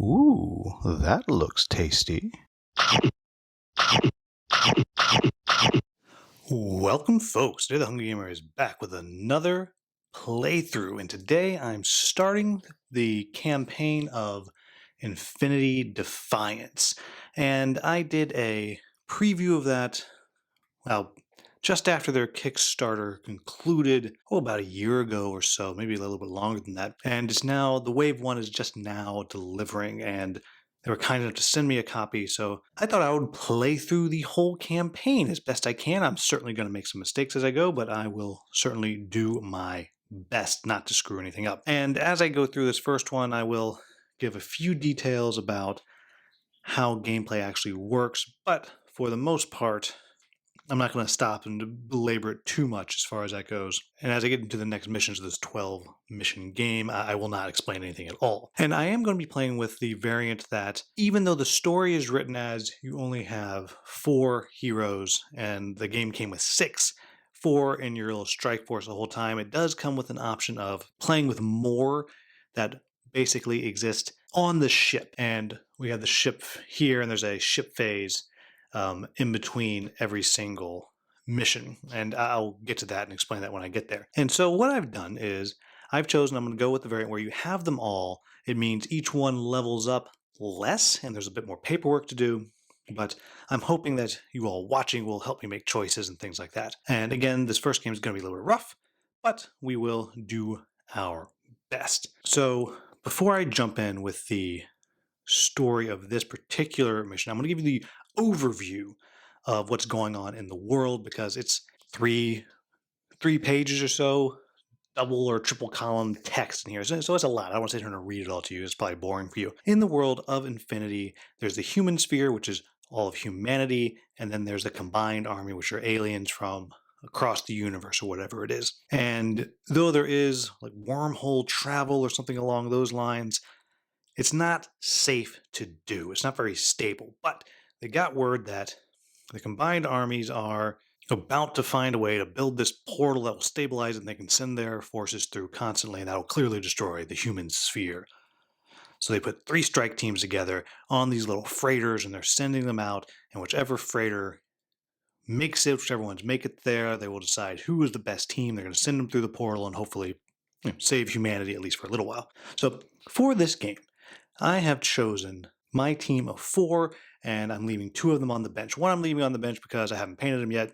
Ooh, that looks tasty. Welcome, folks. Today, the Hungry Gamer is back with another playthrough, and today I'm starting the campaign of Infinity Defiance. And I did a preview of that, well, just after their Kickstarter concluded, about a year ago or so, maybe a little bit longer than that. And it's now, the Wave 1 is just now delivering, and they were kind enough to send me a copy, so I thought I would play through the whole campaign as best I can. I'm certainly going to make some mistakes as I go, but I will certainly do my best not to screw anything up. And as I go through this first one, I will give a few details about how gameplay actually works, but for the most part, I'm not going to stop and belabor it too much as far as that goes. And as I get into the next missions of this 12 mission game, I will not explain anything at all. And I am going to be playing with the variant that, even though the story is written as you only have 4 heroes and the game came with 6, 4 in your little strike force the whole time, it does come with an option of playing with more that basically exist on the ship. And we have the ship here, and there's a ship phase in between every single mission. And I'll get to that and explain that when I get there. And so what I've done is I'm going to go with the variant where you have them all. It means each one levels up less, and there's a bit more paperwork to do. But I'm hoping that you all watching will help me make choices and things like that. And again, this first game is going to be a little bit rough, but we will do our best. So before I jump in with the story of this particular mission, I'm going to give you the overview of what's going on in the world, because it's three pages or so, double or triple column text in here. So it's a lot. I don't want to sit here and read it all to you. It's probably boring for you. In the world of Infinity, there's the human sphere, which is all of humanity, and then there's the combined army, which are aliens from across the universe or whatever it is. And though there is like wormhole travel or something along those lines, it's not safe to do. It's not very stable. But they got word that the combined armies are about to find a way to build this portal that will stabilize it, and they can send their forces through constantly, and that will clearly destroy the human sphere. So they put 3 strike teams together on these little freighters, and they're sending them out, and whichever freighter makes it, whichever ones make it there, they will decide who is the best team. They're going to send them through the portal and hopefully save humanity, at least for a little while. So for this game, I have chosen my team of 4, and I'm leaving 2 of them on the bench. One I'm leaving on the bench because I haven't painted them yet,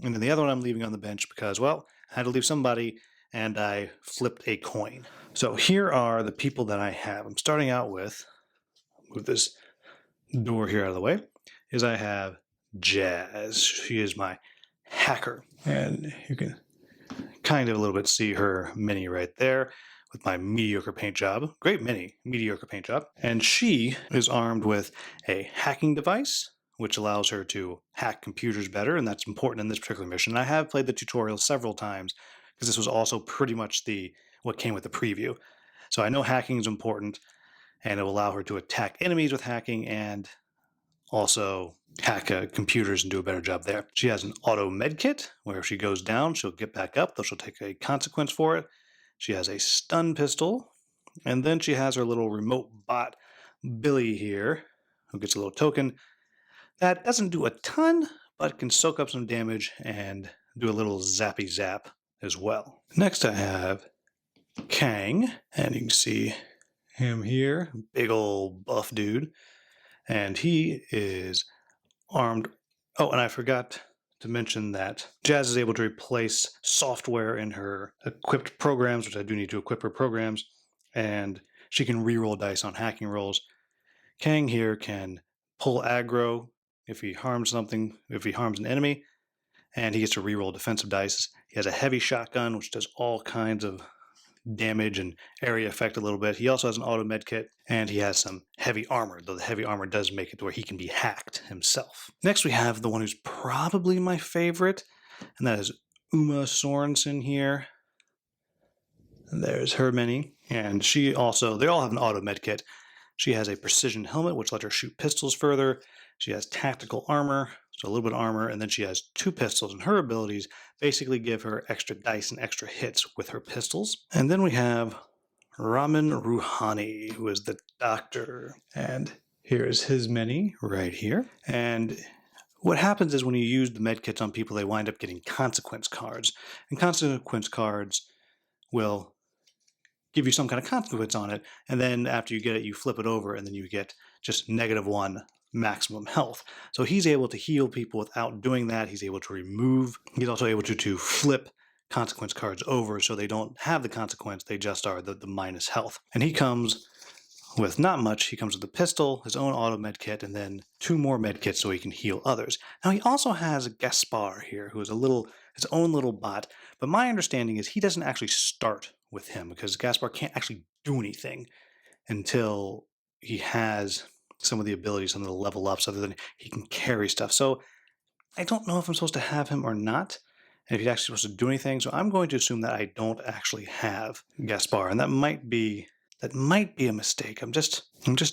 and then the other one I'm leaving on the bench because, well, I had to leave somebody, and I flipped a coin. So here are the people that I have. I'm starting out with, move this door here out of the way, is I have Jazz. She is my hacker, and you can kind of a little bit see her mini right there with my mediocre paint job. Great mini, mediocre paint job. And she is armed with a hacking device, which allows her to hack computers better, and that's important in this particular mission. I have played the tutorial several times because this was also pretty much what came with the preview. So I know hacking is important, and it will allow her to attack enemies with hacking and also hack computers and do a better job there. She has an auto med kit where if she goes down, she'll get back up, though she'll take a consequence for it. She has a stun pistol, and then she has her little remote bot, Billy here, who gets a little token. That doesn't do a ton, but can soak up some damage and do a little zappy zap as well. Next I have Kang, and you can see him here, big old buff dude, and he is armed. Oh, and I forgot to mention that Jazz is able to replace software in her equipped programs, which I do need to equip her programs, and she can reroll dice on hacking rolls. Kang here can pull aggro if he harms an enemy, and he gets to reroll defensive dice. He has a heavy shotgun, which does all kinds of damage and area effect a little bit. He also has an auto med kit, and he has some heavy armor, though the heavy armor does make it to where he can be hacked himself. Next we have the one who's probably my favorite, and that is Uma Sorensen here. And there's her mini, and they all have an auto med kit. She has a precision helmet, which lets her shoot pistols further. She has tactical armor, so a little bit of armor, and then she has 2 pistols, and her abilities basically give her extra dice and extra hits with her pistols. And then we have Ramin Rouhani, who is the doctor. And here's his mini right here. And what happens is when you use the medkits on people, they wind up getting consequence cards. And consequence cards will give you some kind of consequence on it. And then after you get it, you flip it over and then you get just -1 maximum health. So he's able to heal people without doing that. He's able to remove, he's also able to flip consequence cards over so they don't have the consequence, they just are the minus health. And he comes with not much. He comes with a pistol, his own auto med kit, and then 2 more med kits so he can heal others. Now he also has Gaspar here, who is his own little bot, but my understanding is he doesn't actually start with him because Gaspar can't actually do anything until he has some of the abilities, some of the level ups, other than he can carry stuff. So I don't know if I'm supposed to have him or not, and if he's actually supposed to do anything. So I'm going to assume that I don't actually have Gaspar, and that might be a mistake. I'm just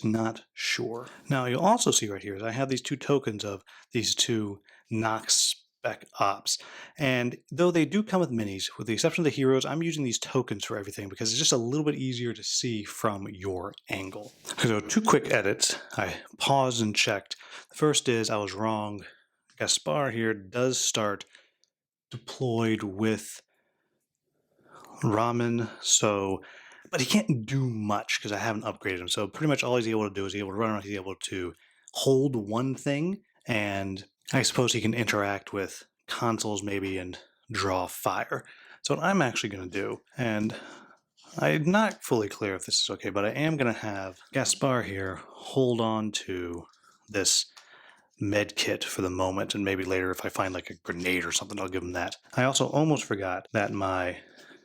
not sure. Now you'll also see right here is I have these 2 tokens of these 2 Nox spec ops, and though they do come with minis, with the exception of the heroes, I'm using these tokens for everything because it's just a little bit easier to see from your angle. So 2 quick edits. I paused and checked. The first is I was wrong. Gaspar here does start deployed with Ramen, but he can't do much because I haven't upgraded him. So pretty much all he's able to do is he's able to run around, he's able to hold one thing, and I suppose he can interact with consoles maybe and draw fire. So what I'm actually going to do, and I'm not fully clear if this is okay, but I am going to have Gaspar here hold on to this med kit for the moment, and maybe later if I find like a grenade or something, I'll give him that. I also almost forgot that my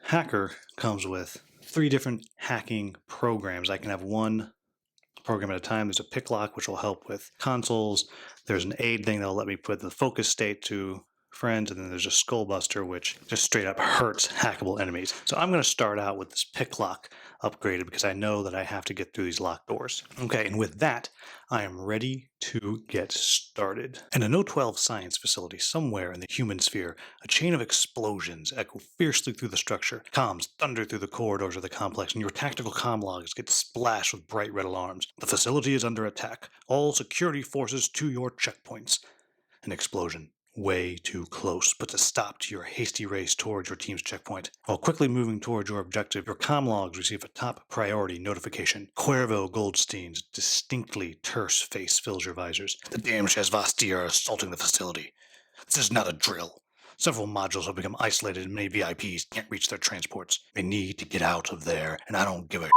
hacker comes with 3 different hacking programs. I can have 1 program at a time. There's a pick lock, which will help with consoles. There's an aid thing that'll let me put the focus state to friends, and then there's a skullbuster, which just straight up hurts hackable enemies. So I'm going to start out with this pick lock upgraded because I know that I have to get through these locked doors. Okay, and with that, I am ready to get started. In a No 12 science facility somewhere in the human sphere, a chain of explosions echo fiercely through the structure. Comms thunder through the corridors of the complex, and your tactical comm logs get splashed with bright red alarms. The facility is under attack. All security forces to your checkpoints. An explosion, way too close, puts a stop to your hasty race towards your team's checkpoint. While quickly moving towards your objective, your comm logs receive a top priority notification. Cuervo Goldstein's distinctly terse face fills your visors. The damned Shazvasti are assaulting the facility. This is not a drill. Several modules have become isolated and many VIPs can't reach their transports. They need to get out of there, and I don't give a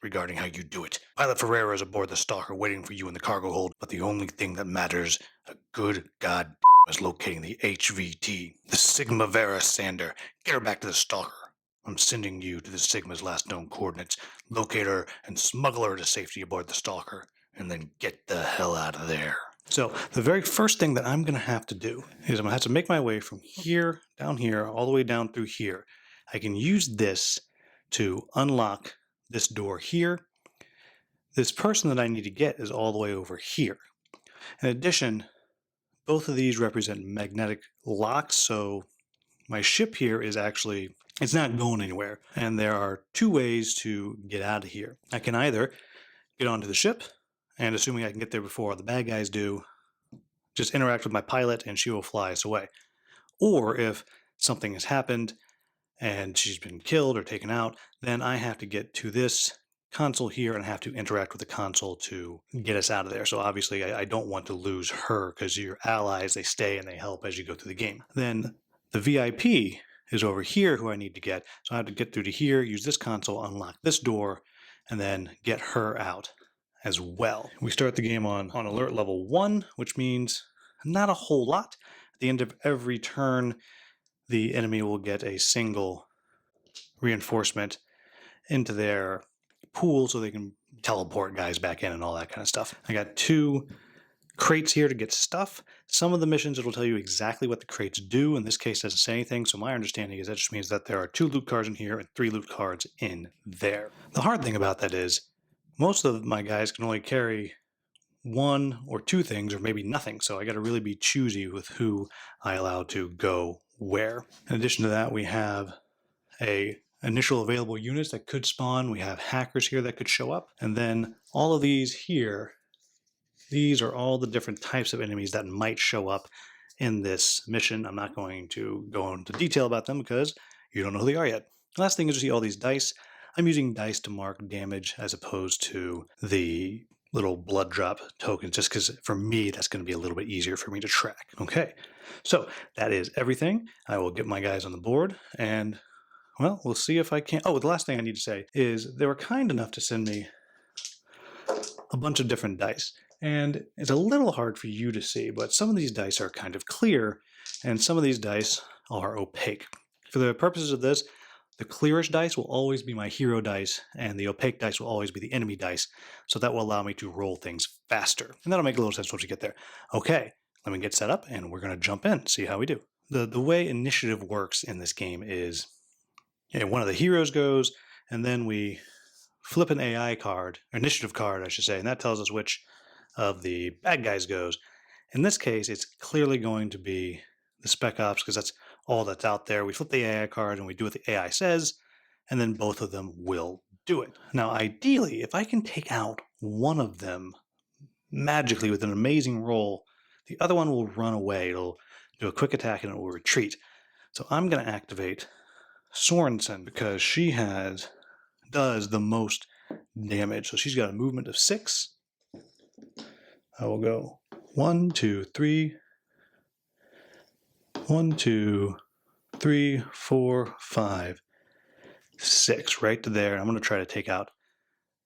regarding how you do it. Pilot Ferreira is aboard the Stalker waiting for you in the cargo hold, but the only thing that matters, a good god is locating the HVT, the Sigma Vera Sander. Get her back to the Stalker. I'm sending you to the Sigma's last known coordinates. Locate her and smuggle her to safety aboard the Stalker, and then get the hell out of there. So the very first thing that I'm going to have to do is I'm going to have to make my way from here, down here, all the way down through here. I can use this to unlock this door here. This person that I need to get is all the way over here. In addition, both of these represent magnetic locks, so my ship here is actually, it's not going anywhere. And there are 2 ways to get out of here. I can either get onto the ship, and assuming I can get there before the bad guys do, just interact with my pilot and she will fly us away. Or if something has happened and she's been killed or taken out, then I have to get to this console here and have to interact with the console to get us out of there. So obviously I don't want to lose her because your allies, they stay and they help as you go through the game. Then the VIP is over here who I need to get. So I have to get through to here, use this console, unlock this door, and then get her out as well. We start the game on alert level 1, which means not a whole lot. At the end of every turn, the enemy will get a single reinforcement into their pool so they can teleport guys back in and all that kind of stuff. I got 2 crates here to get stuff. Some of the missions, it'll tell you exactly what the crates do. In this case, it doesn't say anything, so my understanding is that just means that there are 2 loot cards in here and 3 loot cards in there. The hard thing about that is most of my guys can only carry 1 or 2 things, or maybe nothing, so I got to really be choosy with who I allow to go where. In addition to that, we have a initial available units that could spawn. We have hackers here that could show up. And then all of these here, these are all the different types of enemies that might show up in this mission. I'm not going to go into detail about them because you don't know who they are yet. The last thing is you see all these dice. I'm using dice to mark damage as opposed to the little blood drop tokens, just because for me, that's going to be a little bit easier for me to track. Okay, so that is everything. I will get my guys on the board and, well, we'll see if I can. Oh, the last thing I need to say is they were kind enough to send me a bunch of different dice. And it's a little hard for you to see, but some of these dice are kind of clear, and some of these dice are opaque. For the purposes of this, the clearish dice will always be my hero dice, and the opaque dice will always be the enemy dice, so that will allow me to roll things faster. And that'll make a little sense once we get there. Okay, let me get set up, and we're going to jump in, see how we do. The way initiative works in this game is, one of the heroes goes, and then we flip an AI card, or initiative card, I should say, and that tells us which of the bad guys goes. In this case, it's clearly going to be the Spec Ops because that's all that's out there. We flip the AI card and we do what the AI says, and then both of them will do it. Now, ideally, if I can take out one of them magically with an amazing roll, the other one will run away. It'll do a quick attack and it will retreat. So I'm going to activate Sorensen because she does the most damage. So she's got a movement of 6. I will go 1, 2, 3, 1, 2, 3, 4, 5, 6, right to there. I'm going to try to take out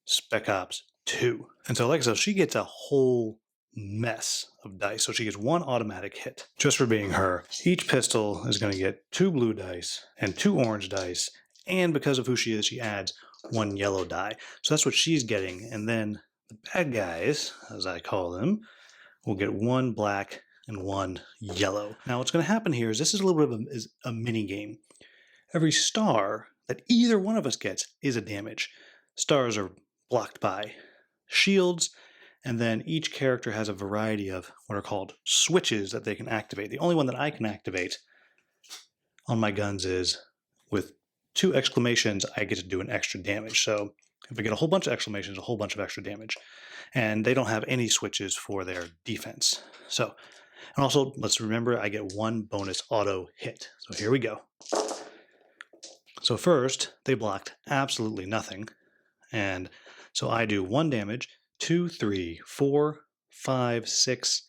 Spec Ops 2. And so, like I said, she gets a whole mess of dice. So she gets 1 automatic hit just for being her. Each pistol is going to get 2 blue dice and 2 orange dice. And because of who she is, she adds 1 yellow die. So that's what she's getting. And then the bad guys, as I call them, will get 1 black and 1 yellow. Now what's going to happen here is this is a little bit of a mini game. Every star that either one of us gets is a damage. Stars are blocked by shields, and then each character has a variety of what are called switches that they can activate. The only one that I can activate on my guns is with 2 exclamations, I get to do an extra damage. So if I get a whole bunch of exclamations, a whole bunch of extra damage. And they don't have any switches for their defense. So, and also let's remember I get 1 bonus auto hit. So here we go. So first, they blocked absolutely nothing. And so I do 1 damage, 2, 3, 4, 5, 6,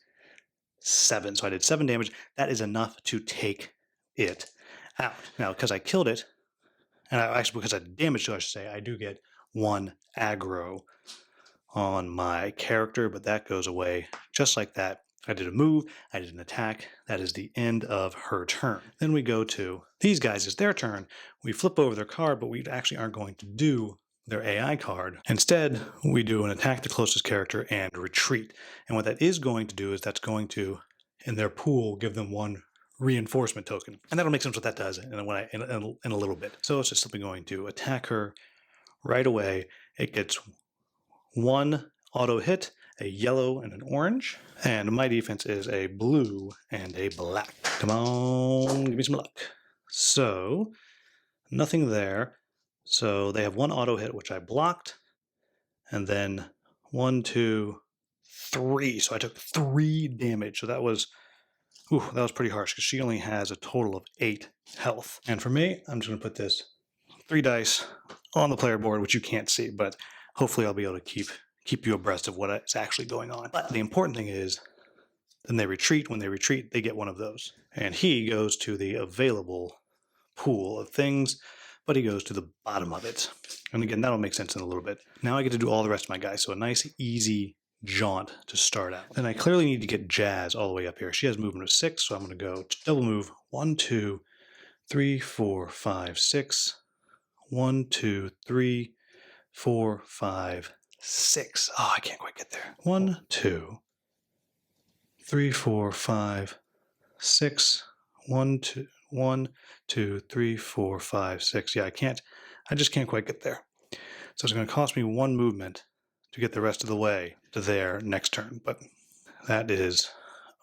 7. So I did 7 damage. That is enough to take it out. Now, because I killed it, and actually because I did damage to it, I should say, I do get 1 aggro on my character, but that goes away just like that. I did a move, I did an attack. That is the end of her turn. Then we go to these guys. It's their turn. We flip over their card, but we actually aren't going to do their AI card. Instead, we do an attack the closest character and retreat. And what that is going to do is that's going to, in their pool, give them 1 reinforcement token. And that'll make sense what that does in a little bit. So it's just simply going to attack her right away. It gets 1 auto hit, a yellow and an orange, and my defense is a blue and a black. Come on, give me some luck. So, nothing there. So they have 1 auto hit, which I blocked, and then 1, 2, 3. So I took 3 damage. So that was pretty harsh because she only has a total of 8 health. And for me, I'm just going to put this 3 dice on the player board, which you can't see, but hopefully I'll be able to keep you abreast of what is actually going on. But the important thing is, then they retreat. When they retreat, they get 1 of those. And he goes to the available pool of things, but he goes to the bottom of it. And again, that'll make sense in a little bit. Now I get to do all the rest of my guys. So a nice, easy jaunt to start out. Then I clearly need to get Jazz all the way up here. She has movement of 6, so I'm going to go double move 1, 2, 3, 4, 5, 6. 1, 2, 3, 4, 5, 6. Oh, I can't quite get there. 1, 2, 3, 4, 5, 6. 1, 2, 1, 2, 3, 4, 5, 6. Yeah, I just can't quite get there. So it's going to cost me 1 movement to get the rest of the way to their next turn, but that is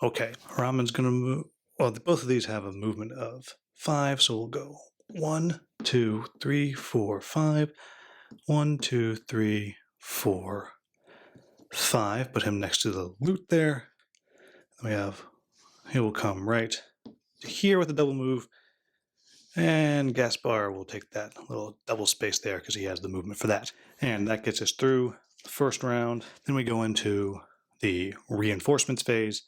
okay. Raman's going to move. Well, both of these have a movement of 5, so we'll go 1, 2, 3, 4, 5. 1, 2, 3, 4, 5. Put him next to the loot there. Then we have, he will come right here with a double move. And Gaspar will take that little double space there because he has the movement for that. And that gets us through the first round. Then we go into the reinforcements phase,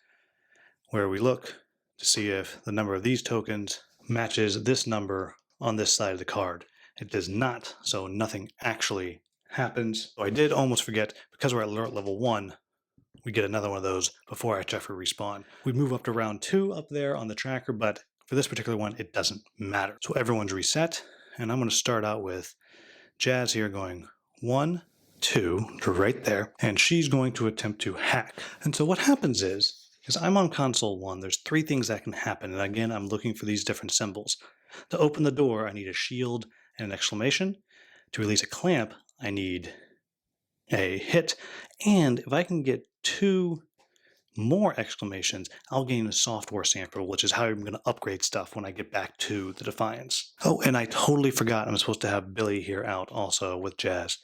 where we look to see if the number of these tokens matches this number on this side of the card. It does not, so nothing actually happens. So I did almost forget, because we're at alert level 1, we get another one of those before I check for respawn. We move up to round 2 up there on the tracker, but for this particular one, it doesn't matter. So everyone's reset, and I'm going to start out with Jazz here going 1, 2, right there, and she's going to attempt to hack. And so what happens is, because I'm on console 1, there's 3 things that can happen, and again, I'm looking for these different symbols. To open the door, I need a shield and an exclamation. To release a clamp, I need a hit, and if I can get 2 more exclamations, I'll gain a software sample, which is how I'm going to upgrade stuff when I get back to the Defiance. Oh, and I totally forgot I'm supposed to have Billy here out also with Jazz.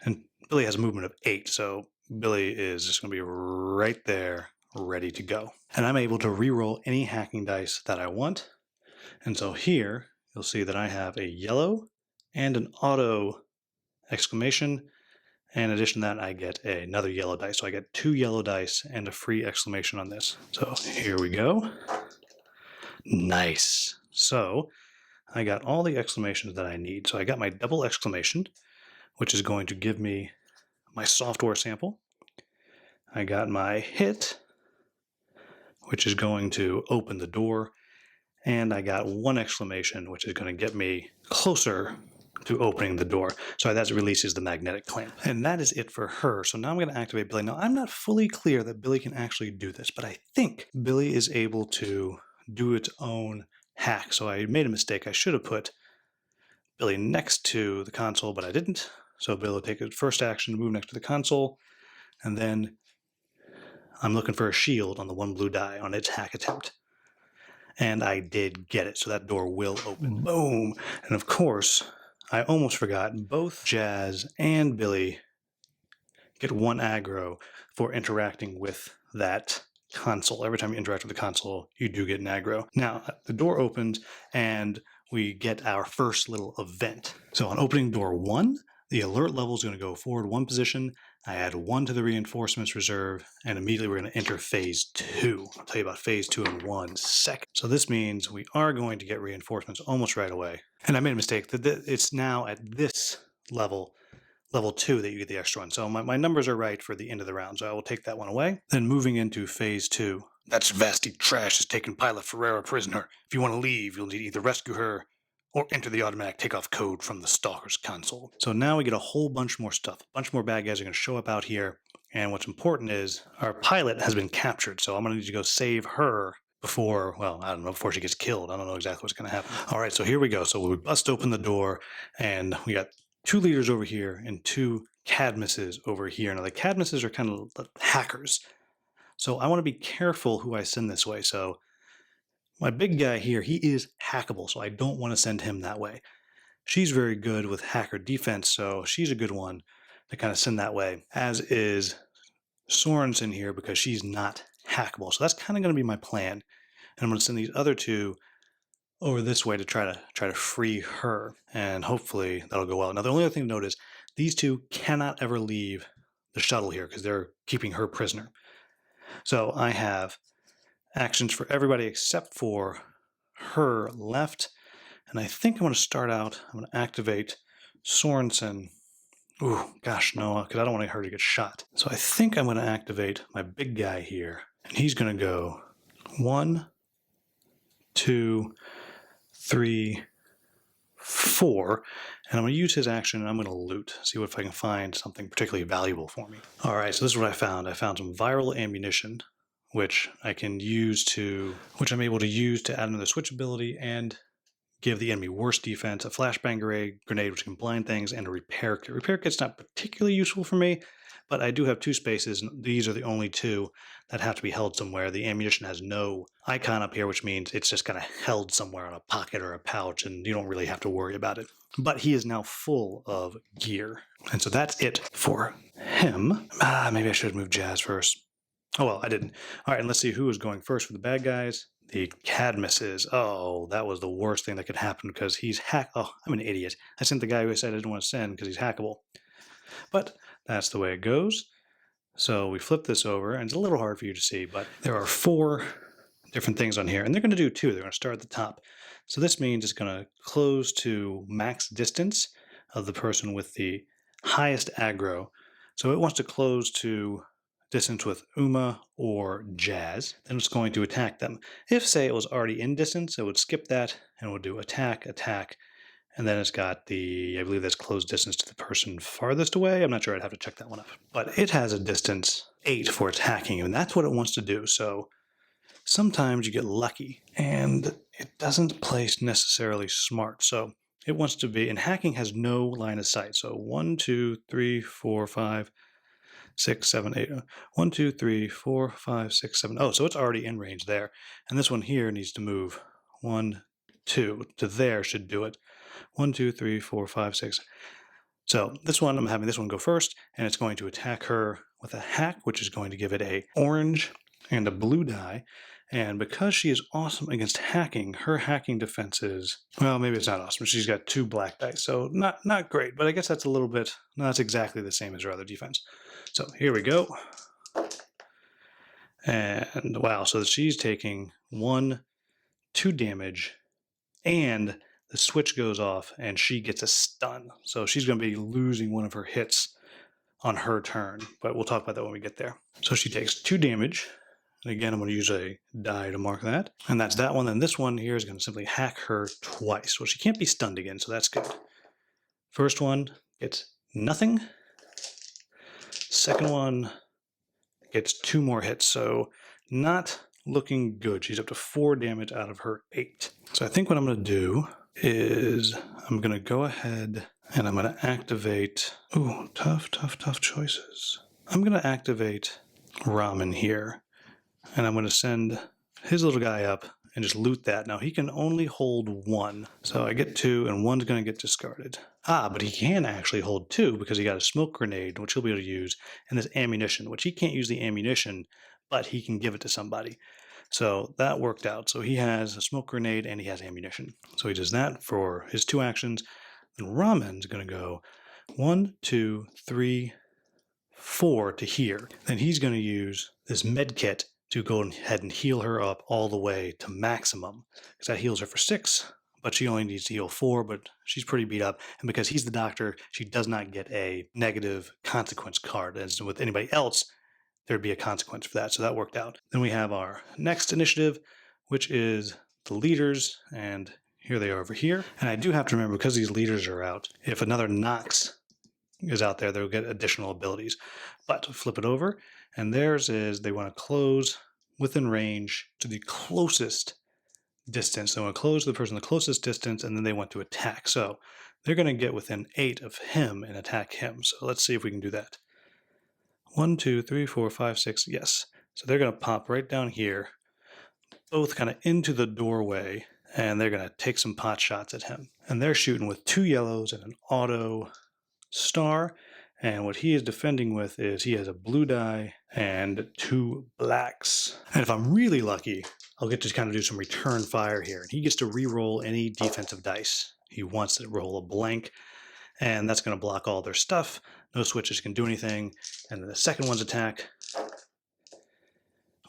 And Billy has a movement of 8, so Billy is just going to be right there, ready to go. And I'm able to reroll any hacking dice that I want. And so here, you'll see that I have a yellow and an auto exclamation. And in addition to that, I get another yellow dice. So I get 2 yellow dice and a free exclamation on this. So here we go. Nice. So I got all the exclamations that I need. So I got my double exclamation, which is going to give me my software sample. I got my hit, which is going to open the door. And I got 1 exclamation, which is going to get me closer to opening the door. So that releases the magnetic clamp. And that is it for her. So now I'm going to activate Billy. Now, I'm not fully clear that Billy can actually do this, but I think Billy is able to do its own hack. So I made a mistake. I should have put Billy next to the console, but I didn't. So Billy will take his first action, move next to the console, and then I'm looking for a shield on the 1 blue die on its hack attempt. And I did get it, so that door will open. Boom! And of course, I almost forgot, both Jazz and Billy get 1 aggro for interacting with that console. Every time you interact with the console, you do get an aggro. Now, the door opens, and we get our first little event. So on opening door 1, the alert level is going to go forward 1 position. I add 1 to the reinforcements reserve, and immediately we're going to enter phase 2. I'll tell you about phase 2 in 1 second. So this means we are going to get reinforcements almost right away. And I made a mistake. It's now at this level 2, that you get the extra 1. So my numbers are right for the end of the round, so I will take that 1 away. Then moving into phase 2. That's Vasti Trash has taken Pilot Ferreira prisoner. If you want to leave, you'll need to either rescue her or enter the automatic takeoff code from the Stalker's console. So now we get a whole bunch more stuff. A bunch more bad guys are going to show up out here. And what's important is our pilot has been captured. So I'm going to need to go save her before, well, I don't know, before she gets killed. I don't know exactly what's going to happen. All right, so here we go. So we bust open the door, and we got 2 leaders over here and 2 Cadmuses over here. Now the Cadmuses are kind of hackers. So I want to be careful who I send this way. So my big guy here, he is hackable, so I don't want to send him that way. She's very good with hacker defense, so she's a good one to kind of send that way, as is Sorensen here, because she's not hackable. So that's kind of going to be my plan. And I'm going to send these other 2 over this way to try to free her, and hopefully that'll go well. Now the only other thing to note is these 2 cannot ever leave the shuttle here because they're keeping her prisoner. So I have actions for everybody except for her left. And I think I'm going to start out, I'm going to activate Sorensen. Ooh, gosh, no, because I don't want her to get shot. So I think I'm going to activate my big guy here. And he's going to go 1, 2, 3, 4. And I'm going to use his action, and I'm going to loot, see if I can find something particularly valuable for me. All right, so this is what I found. I found some viral ammunition, which I'm able to use to add another switch ability and give the enemy worse defense, a flashbang grenade which can blind things, and a repair kit. Repair kit's not particularly useful for me, but I do have 2 spaces, and these are the only 2 that have to be held somewhere. The ammunition has no icon up here, which means it's just kind of held somewhere in a pocket or a pouch, and you don't really have to worry about it. But he is now full of gear. And so that's it for him. Maybe I should have moved Jazz first. Oh, well, I didn't. All right, and let's see who is going first for the bad guys. The Cadmuses. Oh, that was the worst thing that could happen because he's Oh, I'm an idiot. I sent the guy who I said I didn't want to send because he's hackable. But that's the way it goes. So we flip this over, and it's a little hard for you to see, but there are 4 different things on here, and they're going to do 2. They're going to start at the top. So this means it's going to close to max distance of the person with the highest aggro. So it wants to close to distance with Uma or Jazz, then it's going to attack them. If, say, it was already in distance, it would skip that and it would do attack, attack, and then it's got the, I believe that's close distance to the person farthest away. I'm not sure, I'd have to check that one up. But it has a distance 8 for its hacking, and that's what it wants to do. So sometimes you get lucky, and it doesn't place necessarily smart. So it wants to be, and hacking has no line of sight. So 1, 2, 3, 4, 5, 6, 7, 8. 1, 2, 3, 4, 5, 6, 7. Oh, so it's already in range there. And this one here needs to move 1, 2 to there should do it. 1, 2, 3, 4, 5, 6. So this one, I'm having this one go first, and it's going to attack her with a hack, which is going to give it a orange and a blue die. And because she is awesome against hacking, her hacking defense is, well, maybe it's not awesome. She's got 2 black dice, so not great, but I guess that's a little bit, no, that's exactly the same as her other defense. So here we go. And wow, so she's taking 1, 2 damage, and the switch goes off, and she gets a stun. So she's going to be losing one of her hits on her turn, but we'll talk about that when we get there. So she takes 2 damage. And again, I'm going to use a die to mark that. And that's that one. And this one here is going to simply hack her twice. Well, she can't be stunned again, so that's good. First one gets nothing. Second one gets 2 more hits, so not looking good. She's up to 4 damage out of her 8. So I think what I'm going to do is I'm going to go ahead and I'm going to activate... Ooh, tough choices. I'm going to activate Ramen here. And I'm going to send his little guy up and just loot that. Now, he can only hold 1. So I get 2, and 1's going to get discarded. But he can actually hold 2 because he got a smoke grenade, which he'll be able to use, and this ammunition, which he can't use the ammunition, but he can give it to somebody. So that worked out. So he has a smoke grenade and he has ammunition. So he does that for his 2 actions. Then Ramen's going to go 1, 2, 3, 4 to here. Then he's going to use this med kit to go ahead and heal her up all the way to maximum, because that heals her for 6, but she only needs to heal 4, but she's pretty beat up. And because he's the doctor, she does not get a negative consequence card. As with anybody else, there'd be a consequence for that, so that worked out. Then we have our next initiative, which is the leaders, and here they are over here. And I do have to remember, because these leaders are out, if another Nox is out there, they'll get additional abilities. But flip it over, and theirs is they want to close within range to the closest distance. They want to close the person the closest distance, and then they want to attack. So they're going to get within 8 of him and attack him. So let's see if we can do that. 1, 2, 3, 4, 5, 6. Yes. So they're going to pop right down here, both kind of into the doorway, and they're going to take some pot shots at him. And they're shooting with 2 yellows and an auto star, and what he is defending with is he has a blue die and 2 blacks. And if I'm really lucky, I'll get to kind of do some return fire here, and he gets to re-roll any defensive dice he wants to roll a blank, and that's going to block all their stuff. No switches can do anything. And then the second one's attack,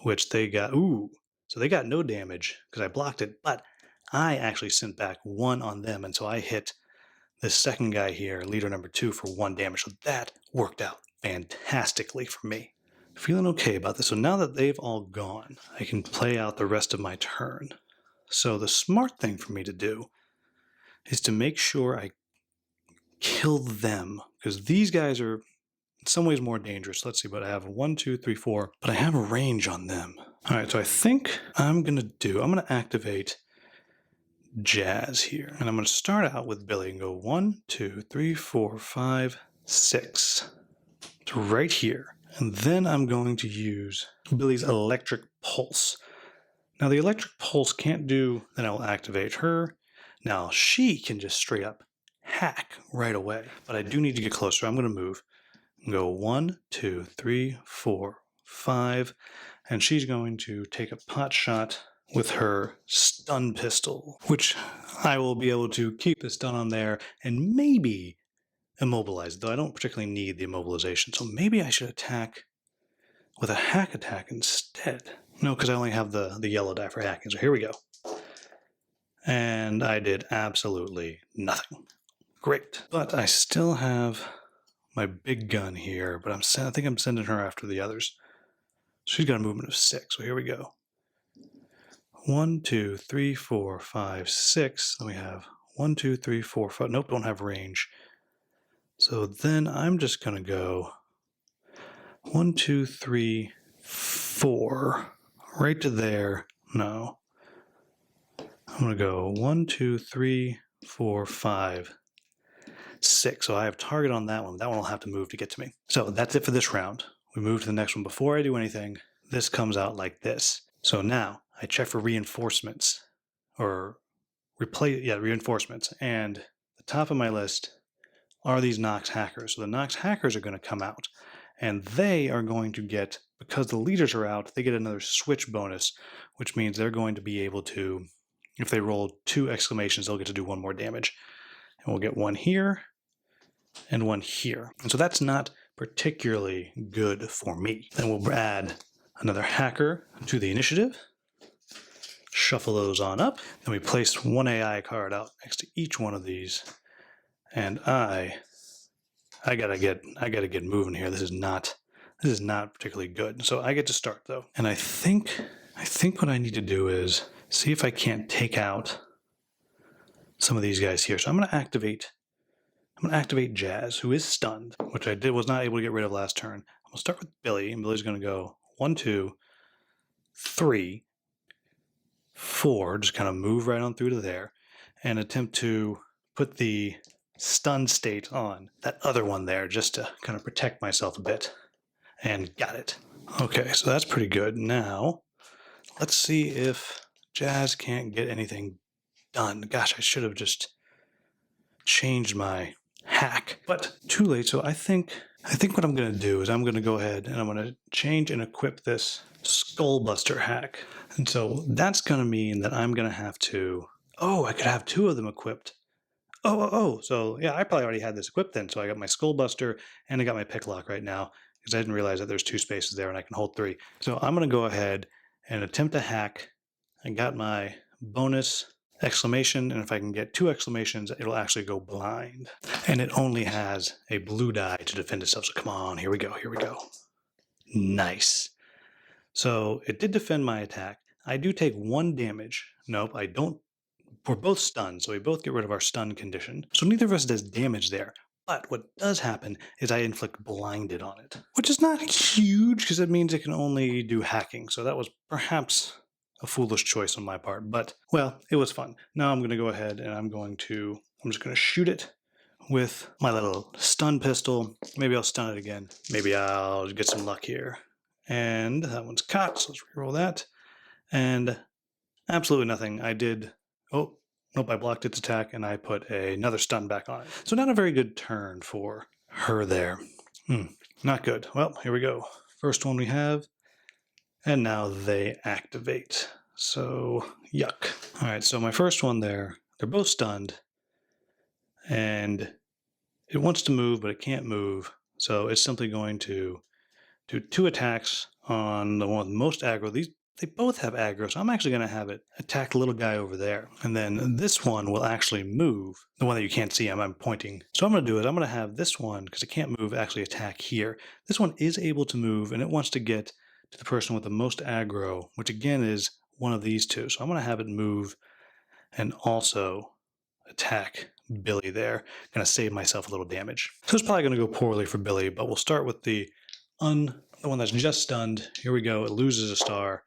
which they got, so they got no damage because I blocked it, but I actually sent back 1 on them, and so I hit this second guy here, leader number 2, for 1 damage. So that worked out fantastically for me. Feeling okay about this. So now that they've all gone, I can play out the rest of my turn. So the smart thing for me to do is to make sure I kill them, because these guys are in some ways more dangerous. Let's see, but I have 1, 2, 3, 4, but I have a range on them. All right, so I think I'm going to activate Jazz here. And I'm going to start out with Billy and go 1, 2, 3, 4, 5, 6. To right here. And then I'm going to use Billy's electric pulse. Now the electric pulse can't do, then I'll activate her. Now she can just straight up hack right away. But I do need to get closer. I'm going to move. Go 1, 2, 3, 4, 5. And she's going to take a pot shot with her stun pistol, which I will be able to keep the stun on there and maybe immobilize, though I don't particularly need the immobilization. So maybe I should attack with a hack attack instead. No, because I only have the yellow die for hacking. So here we go. And I did absolutely nothing. Great. But I still have my big gun here, but I think I'm sending her after the others. She's got a movement of 6, so here we go. 1, 2, 3, 4, 5, 6. Then we have 1, 2, 3, 4, 5. Nope, don't have range. So then I'm just going to go 1, 2, 3, 4. Right to there. No. I'm going to go 1, 2, 3, 4, 5, 6. So I have target on that one. That one will have to move to get to me. So that's it for this round. We move to the next one. Before I do anything, this comes out like this. So now I check for reinforcements or reinforcements. And the top of my list are these Nox hackers. So the Nox hackers are going to come out and they are going to get, because the leaders are out, they get another switch bonus, which means they're going to be able to, if they roll 2 exclamations, they'll get to do 1 more damage. And we'll get 1 here and 1 here. And so that's not particularly good for me. Then we'll add another hacker to the initiative. Shuffle those on up. Then we place 1 AI card out next to each one of these. And I gotta get moving here. This is not particularly good. So I get to start though. And I think what I need to do is see if I can't take out some of these guys here. So I'm gonna activate Jazz, who is stunned, which I was not able to get rid of last turn. I'm gonna start with Billy, and Billy's gonna go 1, 2, 3, 4, just kind of move right on through to there, and attempt to put the stun state on that other one there just to kind of protect myself a bit. And got it. Okay, so that's pretty good. Now, let's see if Jazz can't get anything done. Gosh, I should have just changed my hack, but too late. So I think what I'm going to do is I'm going to go ahead and I'm going to change and equip this Skullbuster hack. And so that's going to mean that I'm going to have to, I could have 2 of them equipped. So yeah, I probably already had this equipped then. So I got my Skullbuster and I got my Picklock right now because I didn't realize that there's 2 spaces there and I can hold 3. So I'm going to go ahead and attempt a hack. I got my bonus exclamation, and if I can get 2 exclamations, it'll actually go blind. And it only has a blue die to defend itself. So come on, here we go. Nice. So it did defend my attack. I do take 1 damage. Nope, I don't. We're both stunned, so we both get rid of our stun condition. So neither of us does damage there. But what does happen is I inflict blinded on it, which is not huge because it means it can only do hacking. So that was perhaps a foolish choice on my part, but well, it was fun. Now I'm going to go ahead and I'm just going to shoot it with my little stun pistol. Maybe I'll stun it again. Maybe I'll get some luck here. And that one's caught, so let's reroll that. And absolutely nothing. Nope, I blocked its attack and I put another stun back on it. So not a very good turn for her there. Not good. Well, here we go. First one we have. And now they activate. So, yuck. All right, so my first one there, they're both stunned. And it wants to move, but it can't move. So it's simply going to do 2 attacks on the one with most aggro. They both have aggro, so I'm actually going to have it attack the little guy over there. And then this one will actually move. The one that you can't see, I'm pointing. So I'm going to do it. I'm going to have this one, because it can't move, actually attack here. This one is able to move, and it wants to get to the person with the most aggro, which again is one of these 2. So I'm going to have it move and also attack Billy there. Going to save myself a little damage. So it's probably going to go poorly for Billy, but we'll start with the one that's just stunned. Here we go. It loses a star.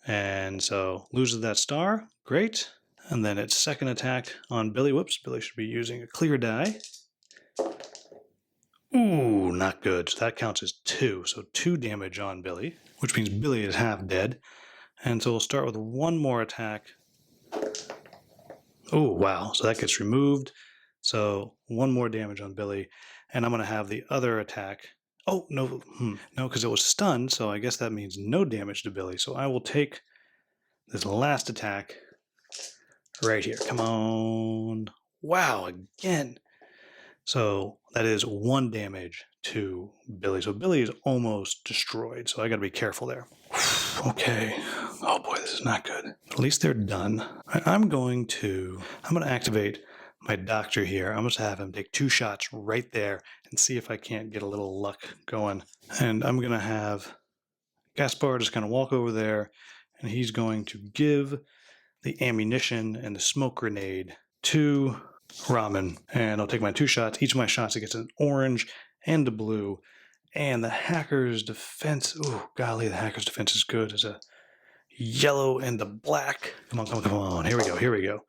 And so loses that star. Great. And then its second attack on Billy. Whoops, Billy should be using a clear die. Ooh, not good. So that counts as 2. So 2 damage on Billy, which means Billy is half dead. And so we'll start with one more attack. Oh, wow. So that gets removed. So 1 more damage on Billy. And I'm going to have the other attack. Oh, no. No, because it was stunned. So I guess that means no damage to Billy. So I will take this last attack right here. Come on. Wow, again. So that is 1 damage to Billy. So Billy is almost destroyed. So I got to be careful there. Okay. Oh boy, this is not good. At least they're done. I'm going to activate my doctor here. I'm going to have him take 2 shots right there and see if I can't get a little luck going. And I'm going to have Gaspar just kind of walk over there, and he's going to give the ammunition and the smoke grenade to Ramen. And I'll take my 2 shots. Each of my shots, it gets an orange and a blue. And the hacker's defense, oh golly, the hacker's defense is good. It's a yellow and the black. Come on, come on, come on. Here we go, here we go.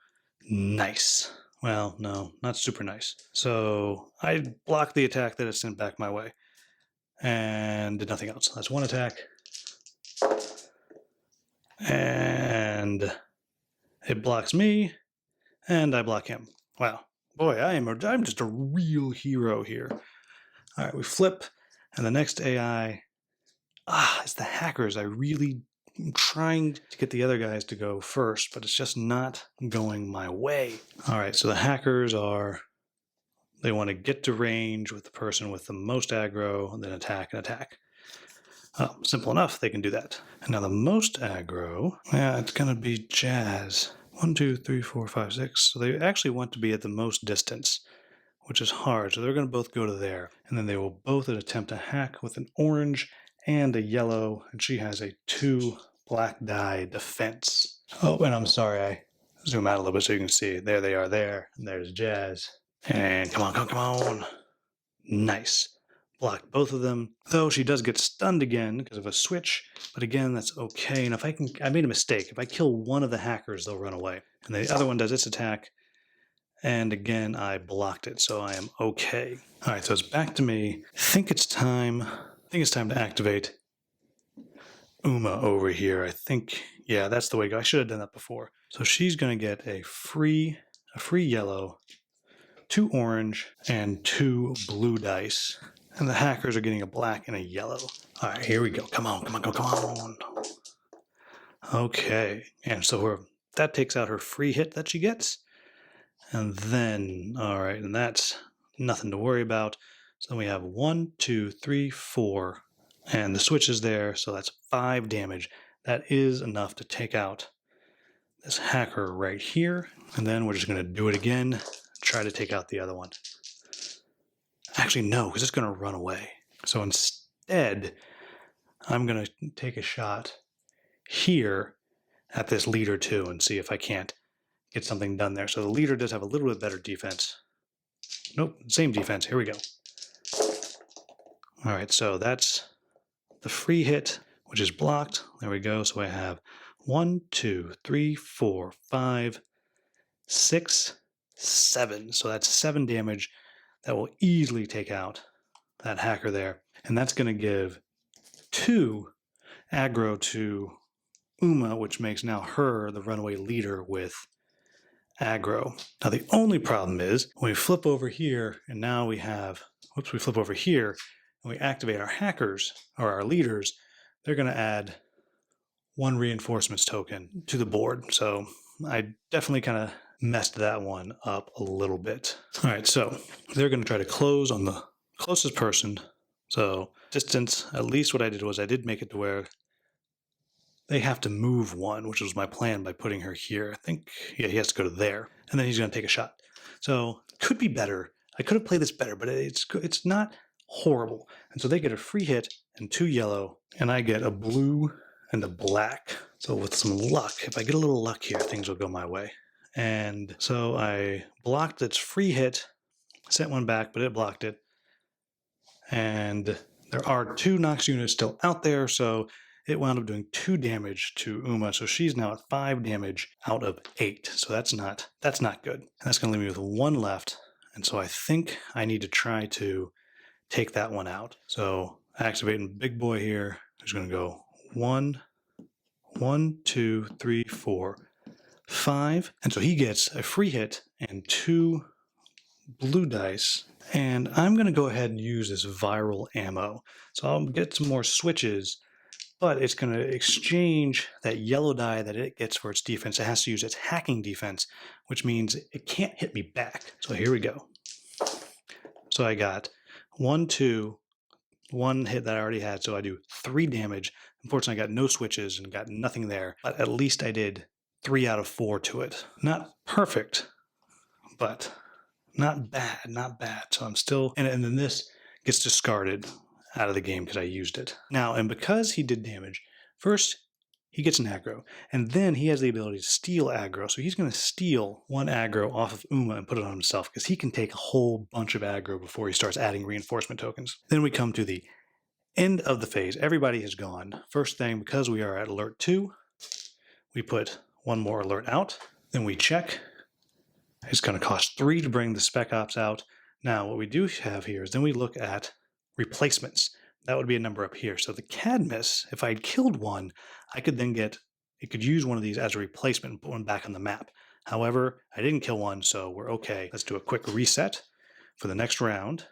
Nice. Well, no, not super nice. So I blocked the attack that it sent back my way and did nothing else. That's 1 attack. And it blocks me, and I block him. Wow. Boy, I'm just a real hero here. All right, we flip, and the next AI, it's the hackers. I really am trying to get the other guys to go first, but it's just not going my way. All right, so the hackers they want to get to range with the person with the most aggro, and then attack and attack. Oh, simple enough, they can do that. And now the most aggro, it's going to be Jazz. 1, 2, 3, 4, 5, 6. So they actually want to be at the most distance, which is hard. So they're going to both go to there. And then they will both attempt to hack with an orange and a yellow. And she has a 2 black die defense. Oh, and I'm sorry, I zoom out a little bit so you can see. There they are there. And there's Jazz. And come on, come on. Nice. Blocked both of them, though she does get stunned again because of a switch, but again, that's okay. And I made a mistake. If I kill one of the hackers, they'll run away. And the other one does its attack, and again, I blocked it, so I am okay. All right, so it's back to me. I think it's time to activate Uma over here. I think, yeah, that's the way to go. I should have done that before. So she's going to get a free yellow, 2 orange, and 2 blue dice. And the hackers are getting a black and a yellow. All right, here we go. Come on, come on, come on. Okay, and so that takes out her free hit that she gets. And then, all right, and that's nothing to worry about. So then we have 1, 2, 3, 4. And the switch is there, so that's 5 damage. That is enough to take out this hacker right here. And then we're just going to do it again, try to take out the other one. Actually, no, because it's going to run away. So instead, I'm going to take a shot here at this leader too and see if I can't get something done there. So the leader does have a little bit better defense. Nope, same defense. Here we go. All right, so that's the free hit, which is blocked. There we go. So I have 1, 2, 3, 4, 5, 6, 7. So that's 7 damage. That will easily take out that hacker there. And that's going to give 2 aggro to Uma, which makes now her the runaway leader with aggro. Now the only problem is when we flip over here, and now we flip over here and we activate our hackers or our leaders, they're going to add 1 reinforcements token to the board. So I definitely kind of messed that one up a little bit. All right, so they're going to try to close on the closest person. So distance, at least what I did was I did make it to where they have to move 1, which was my plan by putting her here. I think, yeah, he has to go to there. And then he's going to take a shot. So could be better. I could have played this better, but it's not horrible. And so they get a free hit and 2 yellow, and I get a blue and a black. So with some luck, if I get a little luck here, things will go my way. And so I blocked its free hit, sent 1 back, but it blocked it. And there are 2 Nox units still out there, so it wound up doing 2 damage to Uma, so she's now at 5 damage out of 8. So that's not good. And that's going to leave me with 1 left, and so I think I need to try to take that one out. So activating big boy here, who's going to go 1, 1, 2, 3, 4, 5, and so he gets a free hit and 2 blue dice. And I'm going to go ahead and use this viral ammo. So I'll get some more switches, but it's going to exchange that yellow die that it gets for its defense. It has to use its hacking defense, which means it can't hit me back. So here we go. So I got 1, 2, 1 hit that I already had, so I do 3 damage. Unfortunately, I got no switches and got nothing there, but at least I did 3 out of 4 to it. Not perfect, but not bad. So I'm still, and then this gets discarded out of the game because I used it. Now, and because he did damage, first he gets an aggro, and then he has the ability to steal aggro. So he's going to steal 1 aggro off of Uma and put it on himself because he can take a whole bunch of aggro before he starts adding reinforcement tokens. Then we come to the end of the phase. Everybody has gone. First thing, because we are at alert 2, we put 1 more alert out. Then we check. It's going to cost 3 to bring the Spec Ops out. Now, what we do have here is then we look at replacements. That would be a number up here. So the Cadmus, if I had killed one, I could then get, it could use one of these as a replacement and put one back on the map. However, I didn't kill one, so we're okay. Let's do a quick reset for the next round.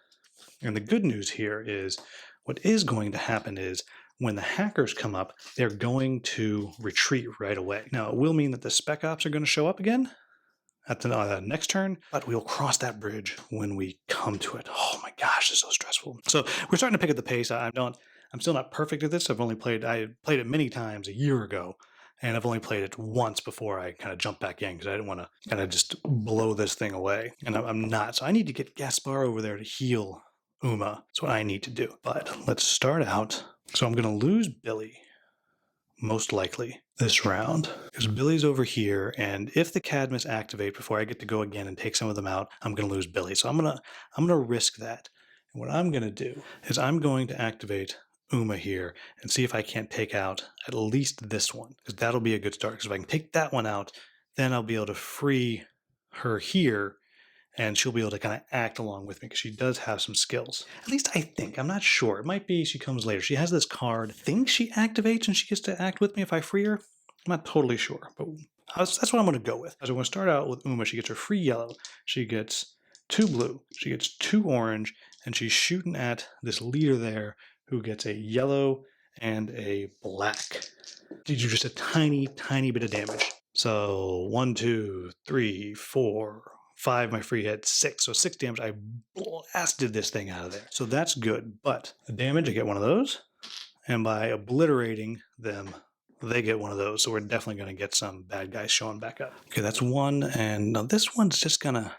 And the good news here is what is going to happen is when the hackers come up, they're going to retreat right away. Now, it will mean that the Spec Ops are going to show up again at the next turn, but we'll cross that bridge when we come to it. Oh my gosh, it's so stressful. So we're starting to pick up the pace. I'm still not perfect at this. I played it many times a year ago, and I've only played it once before I kind of jumped back in because I didn't want to kind of just blow this thing away. And I'm not. So I need to get Gaspar over there to heal Uma. That's what I need to do. But let's start out. So I'm going to lose Billy, most likely, this round, because Billy's over here, and if the Cadmus activate before I get to go again and take some of them out, I'm going to lose Billy. So I'm gonna risk that. And what I'm going to do is I'm going to activate Uma here and see if I can't take out at least this one, because that'll be a good start. Because if I can take that one out, then I'll be able to free her here, and she'll be able to kind of act along with me because she does have some skills. At least I think. I'm not sure. It might be she comes later. She has this card. I think she activates and she gets to act with me if I free her. I'm not totally sure, but that's what I'm going to go with. So I'm going to start out with Uma. She gets her free yellow. She gets 2 blue. She gets 2 orange, and she's shooting at this leader there who gets a yellow and a black. Did you just a tiny, tiny bit of damage? So 1, 2, 3, 4, 5, my free hit, 6. So 6 damage. I blasted this thing out of there. So that's good. But the damage, I get one of those. And by obliterating them, they get one of those. So we're definitely going to get some bad guys showing back up. Okay, that's 1. And now this one's just going to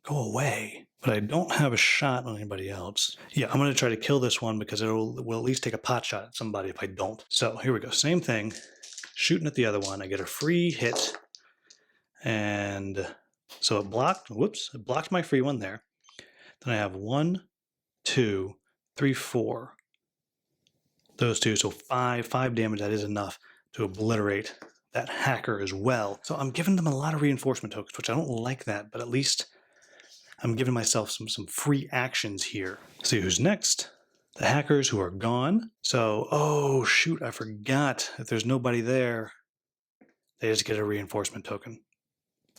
go away. But I don't have a shot on anybody else. Yeah, I'm going to try to kill this one because will at least take a pot shot at somebody if I don't. So here we go. Same thing. Shooting at the other one. I get a free hit. And so it blocked. Whoops. It blocked my free one there. Then I have 1, 2, 3, 4. Those 2. So 5 damage. That is enough to obliterate that hacker as well. So I'm giving them a lot of reinforcement tokens, which I don't like that, but at least I'm giving myself some free actions here. See who's next. The hackers who are gone. So, oh shoot, I forgot. If there's nobody there, they just get a reinforcement token,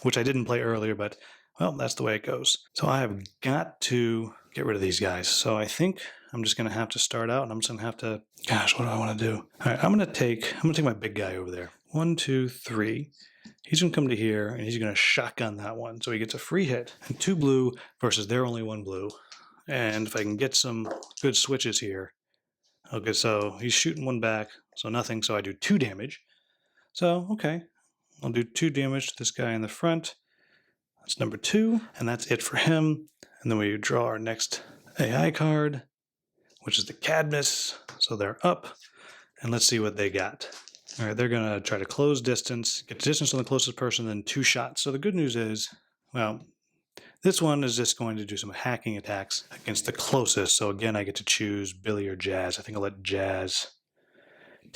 which I didn't play earlier, but well, that's the way it goes. So I have got to get rid of these guys. So I think I'm just going to have to start out, and I'm just going to have to, gosh, what do I want to do? All right, I'm going to take my big guy over there. 1, 2, 3. He's going to come to here, and he's going to shotgun that one. So he gets a free hit. And 2 blue versus their only 1 blue. And if I can get some good switches here. Okay, so he's shooting one back, so nothing. So I do 2 damage. So, okay. I'll do 2 damage to this guy in the front. That's number 2. And that's it for him. And then we draw our next AI card, which is the Cadmus. So they're up. And let's see what they got. All right, they're going to try to close distance, get distance on the closest person, then 2 shots. So the good news is, well, this one is just going to do some hacking attacks against the closest. So again, I get to choose Billy or Jazz. I think I'll let Jazz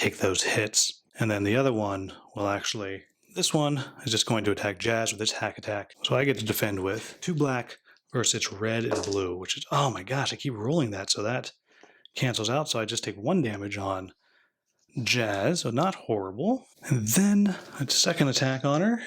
take those hits. And then the other one will actually, this one is just going to attack Jazz with its hack attack. So I get to defend with 2 black versus its red and blue, which is, oh my gosh, I keep rolling that. So that cancels out. So I just take 1 damage on Jazz, so not horrible. And then a second attack on her.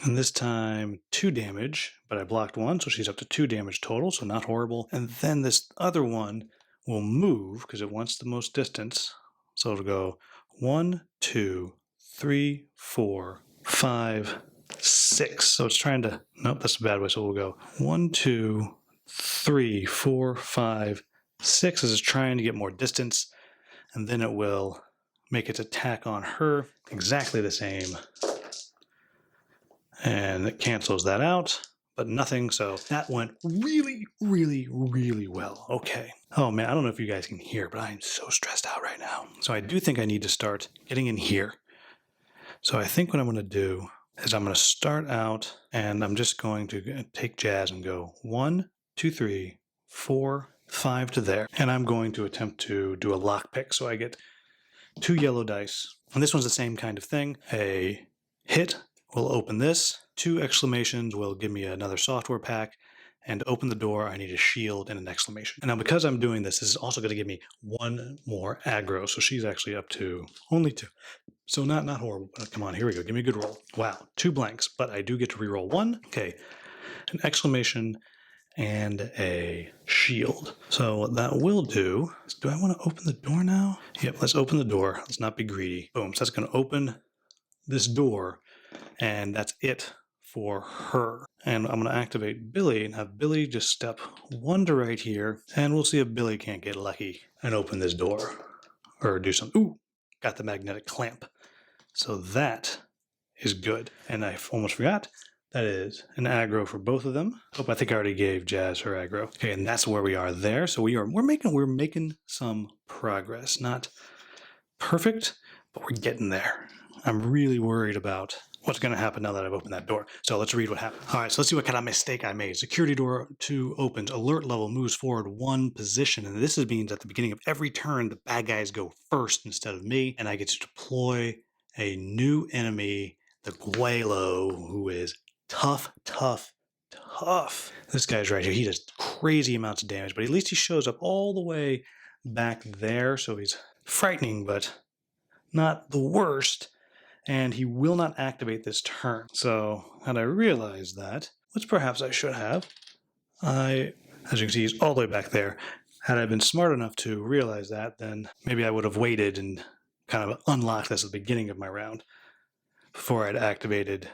And this time 2 damage, but I blocked 1, so she's up to 2 damage total, so not horrible. And then this other one will move because it wants the most distance. So it'll go 1, 2, 3, 4, 5, 6. So it's trying to, nope, that's a bad way. So we'll go 1, 2, 3, 4, 5, 6 as it's trying to get more distance. And then it will make its attack on her exactly the same. And it cancels that out, but nothing. So that went really, really, really well. Okay. Oh man, I don't know if you guys can hear, but I am so stressed out right now. So I do think I need to start getting in here. So I think what I'm going to do is I'm going to start out and I'm just going to take Jazz and go 1, 2, 3, 4, 5 to there. And I'm going to attempt to do a lockpick. So I get 2 yellow dice. And this one's the same kind of thing. A hit will open this. 2 exclamations will give me another software pack. And to open the door, I need a shield and an exclamation. And now because I'm doing this, this is also going to give me 1 more aggro. So she's actually up to only 2. So not horrible. But come on, here we go. Give me a good roll. Wow, 2 blanks, but I do get to reroll 1. Okay, an exclamation and a shield. So what that will do is, do I want to open the door now? Yep, let's open the door. Let's not be greedy. Boom, so that's going to open this door, and that's it for her. And I'm going to activate Billy and have Billy just step 1 to right here, and we'll see if Billy can't get lucky and open this door or do something. Ooh, got the magnetic clamp. So that is good. And I almost forgot, that is an aggro for both of them. Oh, I think I already gave Jazz her aggro. Okay, and that's where we are there. So we're making some progress. Not perfect, but we're getting there. I'm really worried about what's going to happen now that I've opened that door. So let's read what happened. All right, so let's see what kind of mistake I made. Security door 2 opens. Alert level moves forward 1 position. And this means at the beginning of every turn, the bad guys go first instead of me. And I get to deploy a new enemy, the Guelo, who is tough. This guy's right here. He does crazy amounts of damage, but at least he shows up all the way back there. So he's frightening, but not the worst. And he will not activate this turn. So had I realized that, which perhaps I should have, as you can see, he's all the way back there. Had I been smart enough to realize that, then maybe I would have waited and kind of unlocked this at the beginning of my round before I'd activated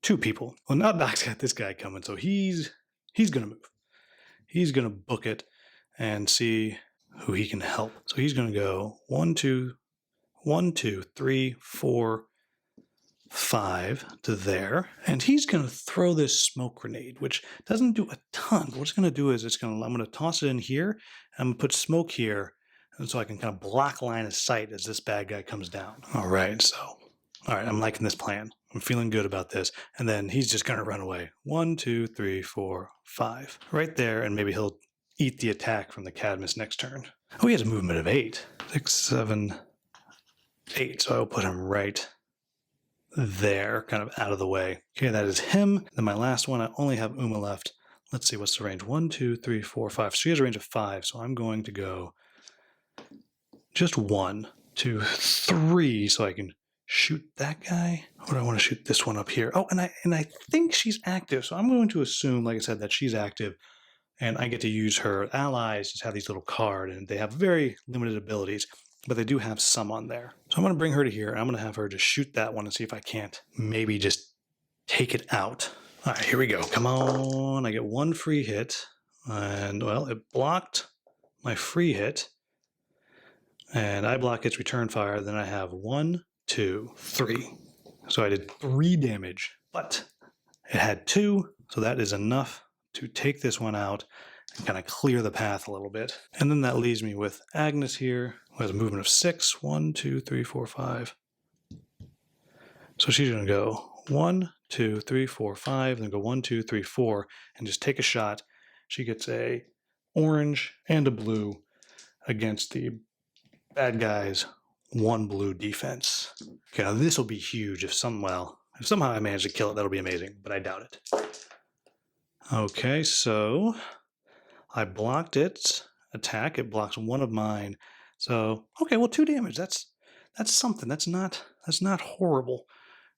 2 people. Well, now Doc's got this guy coming, so he's going to move. He's going to book it and see who he can help. So he's going to go 1, 2, 3, 4, 5 to there, and he's going to throw this smoke grenade, which doesn't do a ton. But what it's going to do is I'm going to toss it in here, and I'm going to put smoke here, and so I can kind of block line of sight as this bad guy comes down. All right, I'm liking this plan. I'm feeling good about this. And then he's just going to run away. 1, 2, 3, 4, 5. Right there, and maybe he'll eat the attack from the Cadmus next turn. Oh, he has a movement of 8. 6, 7, 8. So I'll put him right there, kind of out of the way. Okay, that is him. Then my last one, I only have Uma left. Let's see, what's the range? 1, 2, 3, 4, 5. She has a range of 5, so I'm going to go just 1, 2, 3, so I can shoot that guy. Or do I want to shoot this one up here? Oh, and I think she's active, so I'm going to assume, like I said, that she's active, and I get to use her. Allies just have these little cards, and they have very limited abilities, but they do have some on there. So I'm going to bring her to here, and I'm going to have her just shoot that one and see if I can't maybe just take it out. All right, here we go. Come on. I get 1 free hit, and, well, it blocked my free hit, and I block its return fire. Then I have 1, 2, 3. So I did 3 damage, but it had 2, so that is enough to take this one out and kind of clear the path a little bit. And then that leaves me with Agnes here, who has a movement of 6. 1, 2, 3, 4, 5. So she's going to go 1, 2, 3, 4, 5, then go 1, 2, 3, 4, and just take a shot. She gets a orange and a blue against the bad guy's 1 blue defense. Okay, now this will be huge if somehow I manage to kill it. That'll be amazing, but I doubt it. Okay, so I blocked its attack. It blocks one of mine. So okay, well, 2 damage. That's something. That's not horrible.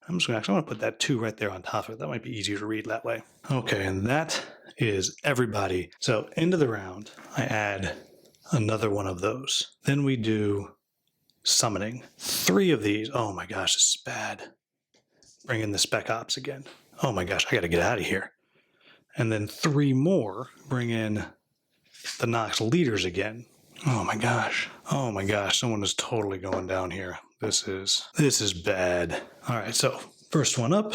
I'm just gonna actually put that 2 right there on top of it. That might be easier to read that way. Okay, and that is everybody. So end of the round, I add another one of those. Then we do summoning. 3 of these. Oh my gosh, this is bad. Bring in the Spec Ops again. Oh my gosh, I gotta get out of here. And then 3 more. Bring in the Nox leaders again. Oh my gosh. Oh my gosh, someone is totally going down here. This is bad. All right, so first one up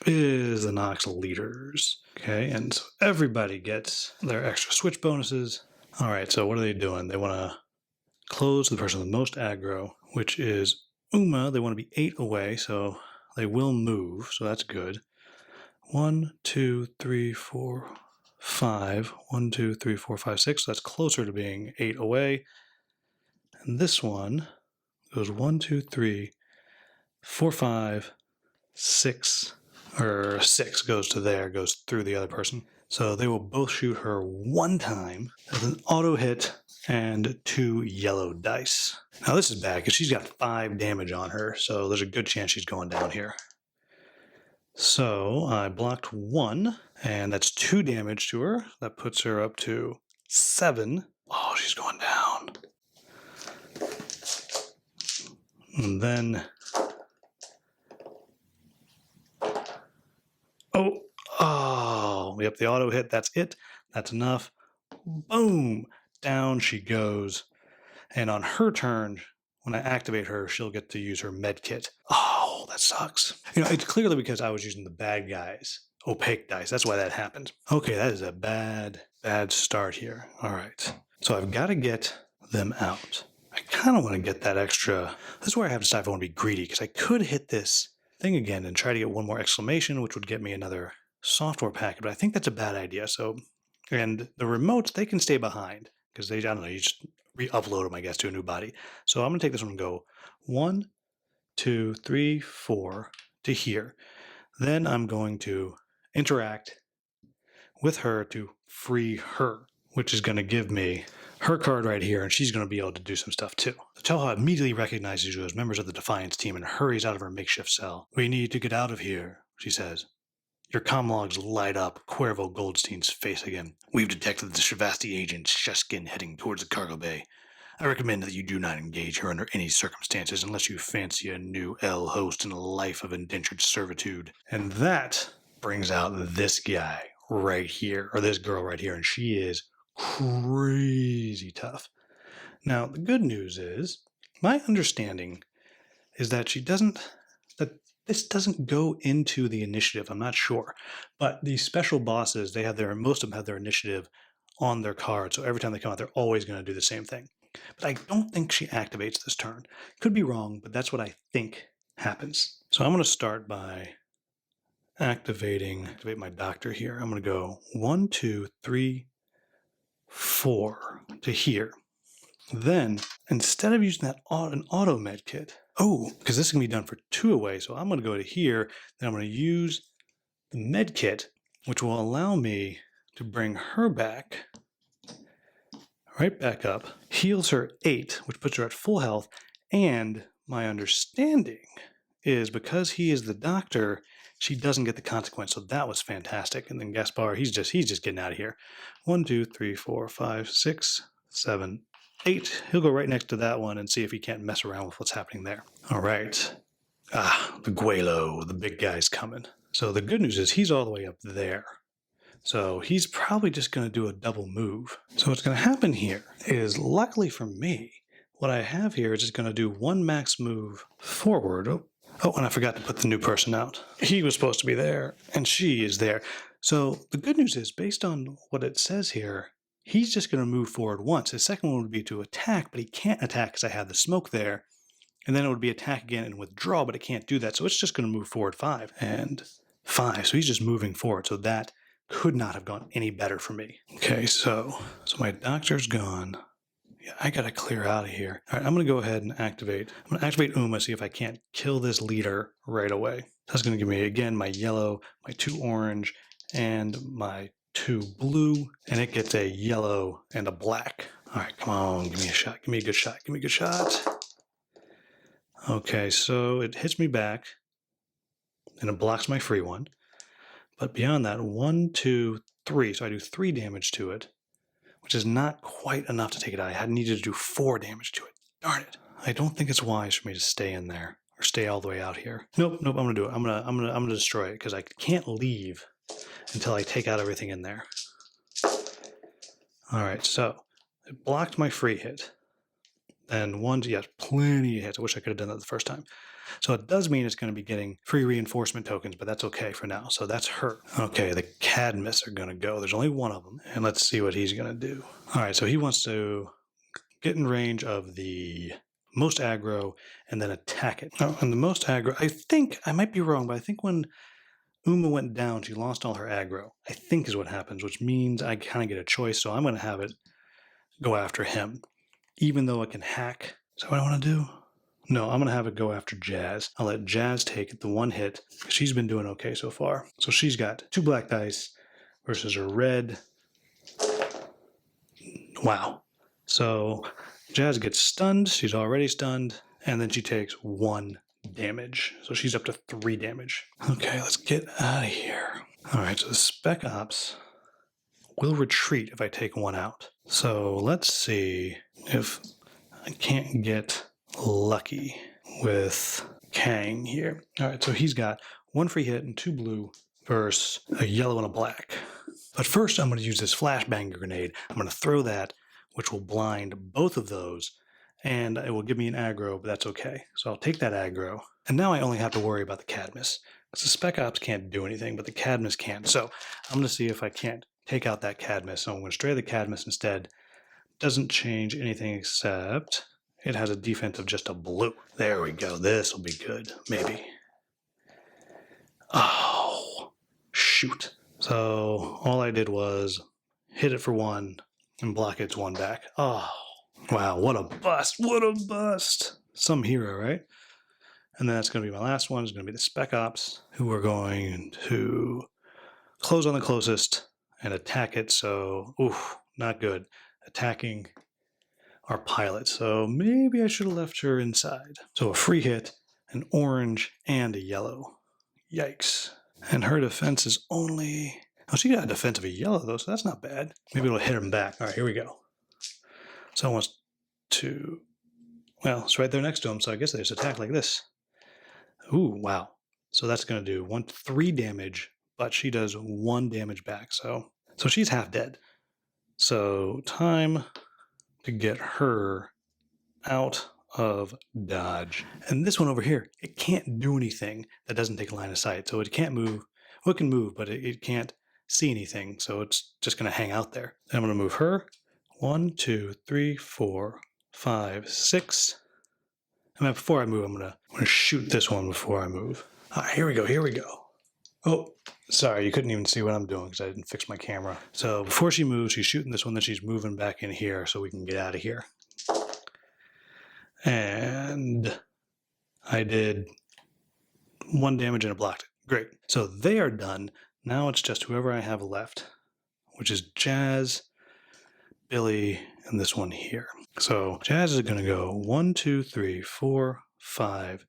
is the Nox leaders. Okay, and so everybody gets their extra switch bonuses. All right, so what are they doing? They want to close the person with the most aggro, which is Uma. They want to be 8 away, so they will move, so that's good. 1, 2, 3, 4, 5. 1, 2, 3, 4, 5, 6. So that's closer to being 8 away. And this one goes 1, 2, 3, 4, 5, 6. Or 6 goes to there, goes through the other person. So they will both shoot her 1 time with an auto hit and 2 yellow dice. Now this is bad because she's got 5 damage on her, so there's a good chance she's going down here. So I blocked 1, and that's 2 damage to her. That puts her up to 7. Oh, she's going down. And then... Oh, yep, the auto hit, that's it. That's enough. Boom! Down she goes. And on her turn, when I activate her, she'll get to use her med kit. Oh, that sucks. You know, it's clearly because I was using the bad guys' opaque dice. That's why that happened. Okay, that is a bad start here. All right. So I've got to get them out. I kind of want to get that extra. This is where I have to decide if I want to be greedy, because I could hit this thing again and try to get 1 more exclamation, which would get me another software packet, but I think that's a bad idea. So, and the remotes, they can stay behind because they, I don't know, you just re-upload them, I guess, to a new body. So I'm going to take this one and go 1, 2, 3, 4 to here. Then I'm going to interact with her to free her, which is going to give me her card right here, and she's going to be able to do some stuff too. The Toha immediately recognizes you as members of the Defiance team and hurries out of her makeshift cell. "We need to get out of here," she says. Your comm logs light up Cuervo Goldstein's face again. "We've detected the Shavasti agent Sheskin heading towards the cargo bay. I recommend that you do not engage her under any circumstances unless you fancy a new L host in a life of indentured servitude." And that brings out this guy right here, or this girl right here, and she is crazy tough. Now, the good news is, my understanding is that this doesn't go into the initiative. I'm not sure. But these special bosses, most of them have their initiative on their card. So every time they come out, they're always going to do the same thing. But I don't think she activates this turn. Could be wrong, but that's what I think happens. So I'm going to start by activate my doctor here. I'm going to go 1, 2, 3, 4 to here. Then, instead of using an auto med kit, because this is going to be done for 2 away, so I'm going to go to here, then I'm going to use the med kit, which will allow me to bring her back, right back up, heals her 8, which puts her at full health, and my understanding is because he is the doctor, she doesn't get the consequence, so that was fantastic. And then Gaspar, he's just getting out of here. 1, 2, 3, 4, 5, 6, 7, 8. He'll go right next to that one and see if he can't mess around with what's happening there. All right. The Guelo, the big guy's coming. So the good news is he's all the way up there. So he's probably just going to do a double move. So what's going to happen here is, luckily for me, what I have here is just going to do 1 max move forward. Oh, and I forgot to put the new person out. He was supposed to be there, and she is there. So the good news is, based on what it says here, he's just going to move forward once. His second one would be to attack, but he can't attack because I have the smoke there. And then it would be attack again and withdraw, but it can't do that. So it's just going to move forward 5 and 5. So he's just moving forward. So that could not have gone any better for me. Okay, so my doctor's gone. I gotta clear out of here. All right, I'm gonna go ahead and activate. I'm gonna activate Uma, see if I can't kill this leader right away. That's gonna give me, again, my yellow, my 2 orange, and my 2 blue, and it gets a yellow and a black. All right, come on, give me a shot. Give me a good shot. Give me a good shot. Okay, so it hits me back, and it blocks my free one. But beyond that, 1, 2, 3. So I do 3 damage to it, which is not quite enough to take it out. I had needed to do 4 damage to it. Darn it. I don't think it's wise for me to stay in there or stay all the way out here. Nope, I'm gonna do it. I'm gonna destroy it because I can't leave until I take out everything in there. All right, so it blocked my free hit. And yes, plenty of hits. I wish I could have done that the first time. So it does mean it's going to be getting free reinforcement tokens, but that's okay for now. So that's her. Okay, the Cadmus are going to go. There's only one of them. And let's see what he's going to do. All right, so he wants to get in range of the most aggro and then attack it. Oh, and the most aggro, I think, I might be wrong, but I think when Uma went down, she lost all her aggro, I think is what happens, which means I kind of get a choice. So I'm going to have it go after him, even though it can hack. Is that what I want to do? No, I'm going to have it go after Jazz. I'll let Jazz take the 1 hit. She's been doing okay so far. So she's got 2 black dice versus her red. Wow. So Jazz gets stunned. She's already stunned. And then she takes 1 damage. So she's up to 3 damage. Okay, let's get out of here. All right, so the Spec Ops will retreat if I take 1 out. So let's see if I can't get lucky with Kang here. All right, so he's got 1 free hit and 2 blue versus a yellow and a black. But first, I'm going to use this flashbang grenade. I'm going to throw that, which will blind both of those, and it will give me an aggro, but that's okay. So I'll take that aggro. And now I only have to worry about the Cadmus. Because the Spec Ops can't do anything, but the Cadmus can. So I'm going to see if I can't take out that Cadmus. So I'm going to stray the Cadmus instead. Doesn't change anything except it has a defense of just a blue. There we go. This will be good. Maybe. Oh, shoot. So all I did was hit it for 1 and block its 1 back. Oh, wow. What a bust. What a bust. Some hero, right? And then that's going to be my last one. It's going to be the Spec Ops, who are going to close on the closest and attack it. So, oof, not good. Attacking our pilot. So maybe I should have left her inside. So a free hit, an orange, and a yellow. Yikes. And her defense is only... Oh, she got a defense of a yellow, though, so that's not bad. Maybe it'll hit him back. All right, here we go. So it wants to... Well, it's right there next to him, so I guess they just attack like this. Ooh, wow. So that's going to do 3 damage, but she does 1 damage back. So she's half dead. So time to get her out of dodge. And this one over here, it can't do anything that doesn't take line of sight. So it can't move. Well, it can move, but it can't see anything. So it's just going to hang out there. And I'm going to move her. 1, 2, 3, 4, 5, 6. And before I move, I'm going to shoot this one before I move. All right, here we go. Here we go. Oh, sorry, you couldn't even see what I'm doing because I didn't fix my camera. So before she moves, she's shooting this one, then she's moving back in here so we can get out of here. And I did 1 damage and it blocked it. Great. So they are done. Now it's just whoever I have left, which is Jazz, Billy, and this one here. So Jazz is going to go 1, 2, 3, 4, 5,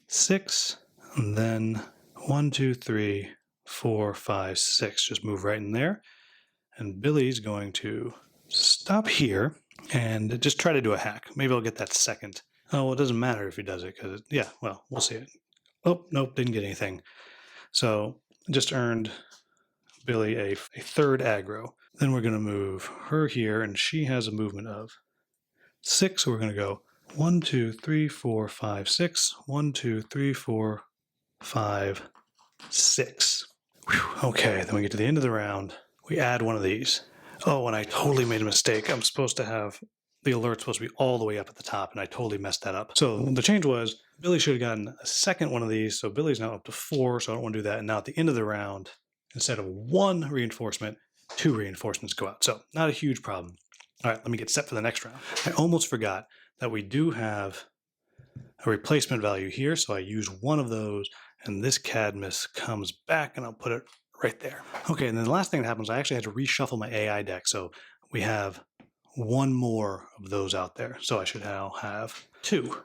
6, and then 1, 2, 3, 4, 5, 6. Just move right in there. And Billy's going to stop here and just try to do a hack. Maybe I'll get that second. Oh, well, it doesn't matter if he does it because, yeah, well, we'll see it. Oh, nope, didn't get anything. So just earned Billy a 3rd aggro. Then we're going to move her here, and she has a movement of 6. So we're going to go 1, 2, 3, 4, 5, 6. 1, 2, 3, 4, 5, 6. Whew. Okay, then we get to the end of the round. We add one of these. Oh, and I totally made a mistake. I'm supposed to have the alert's supposed to be all the way up at the top, and I totally messed that up. So the change was Billy should have gotten a second one of these. So Billy's now up to 4, so I don't want to do that. And now at the end of the round, instead of 1 reinforcement, 2 reinforcements go out. So not a huge problem. All right, let me get set for the next round. I almost forgot that we do have a replacement value here, so I use one of those, and this Cadmus comes back, and I'll put it right there. Okay, and then the last thing that happens, I actually had to reshuffle my AI deck, so we have one more of those out there, so I should now have 2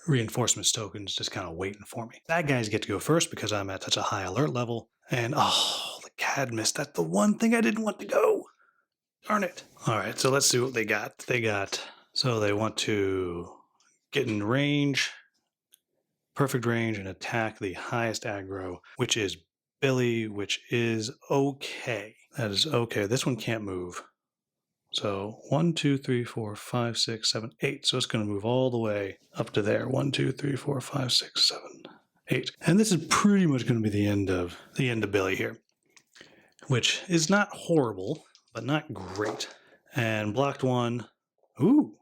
reinforcements tokens just kind of waiting for me. Bad guys get to go first because I'm at such a high alert level, and oh, the Cadmus, that's the one thing I didn't want to go. Darn it. All right, so let's see what they got. So they want to get in range, perfect range, and attack the highest aggro, which is Billy, which is okay. That is okay. This one can't move. So 1, 2, 3, 4, 5, 6, 7, 8. So it's going to move all the way up to there. 1, 2, 3, 4, 5, 6, 7, 8. And this is pretty much going to be the end of Billy here, which is not horrible, but not great. And blocked one. Ooh,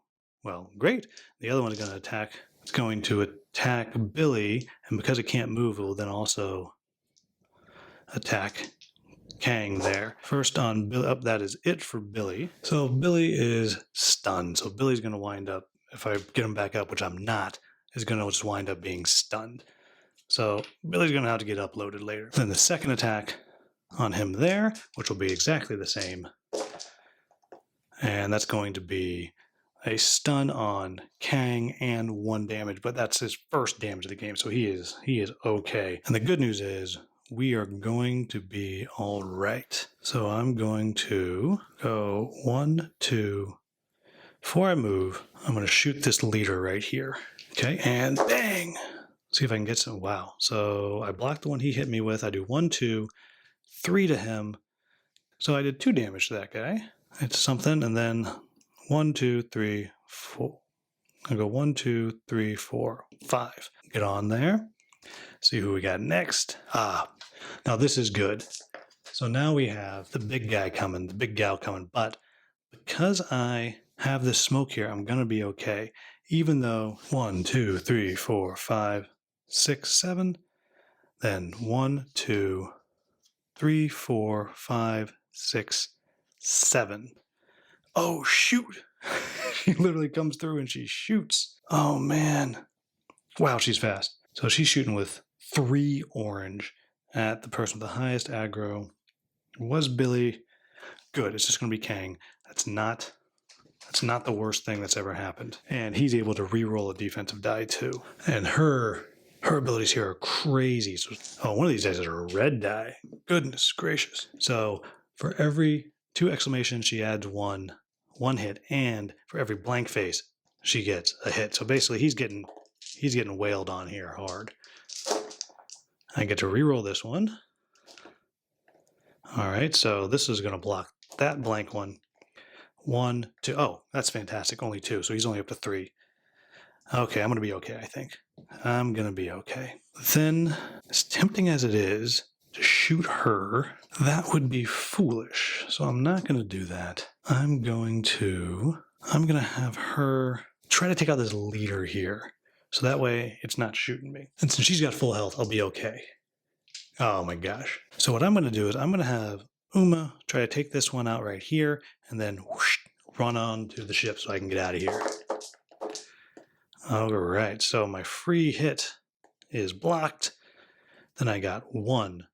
well, great. The other one is going to attack. It's going to attack Billy, and because it can't move, it will then also attack Kang there. First on Billy, up, that is it for Billy. So Billy is stunned. So Billy's going to wind up, if I get him back up, which I'm not, is going to just wind up being stunned. So Billy's going to have to get uploaded later. Then the second attack on him there, which will be exactly the same. And that's going to be a stun on Kang and 1 damage, but that's his first damage of the game, so he is okay. And the good news is we are going to be all right. So I'm going to go 1, 2. Before I move, I'm going to shoot this leader right here. Okay, and bang! See if I can get some. Wow. So I blocked the one he hit me with. I do 1, 2, 3 to him. So I did 2 damage to that guy. It's something, and then 1, 2, 3, 4. I go 1, 2, 3, 4, 5. Get on there. See who we got next. Now this is good. So now we have the big guy coming, the big gal coming. But because I have this smoke here, I'm gonna be okay. Even though 1, 2, 3, 4, 5, 6, 7. Then 1, 2, 3, 4, 5, 6, 7. Oh, shoot. She literally comes through and she shoots. Oh, man. Wow, she's fast. So she's shooting with 3 orange at the person with the highest aggro. It was Billy. Good. It's just going to be Kang. That's not the worst thing that's ever happened. And he's able to re-roll a defensive die too. And her abilities here are crazy. So, one of these dice is a red die. Goodness gracious. So for every 2 exclamations, she adds 1 hit, and for every blank face, she gets a hit. So basically, he's getting wailed on here hard. I get to re-roll this one. All right, so this is going to block that blank one. 1, 2. Oh, that's fantastic. Only 2, so he's only up to 3. Okay, I'm going to be okay, I think. I'm going to be okay. Then, as tempting as it is to shoot her, that would be foolish. So I'm not going to do that. I'm going to have her try to take out this leader here. So that way it's not shooting me. And since she's got full health, I'll be okay. Oh my gosh. So what I'm going to do is I'm going to have Uma try to take this one out right here and then whoosh, run on to the ship so I can get out of here. All right. So my free hit is blocked. Then I got 1,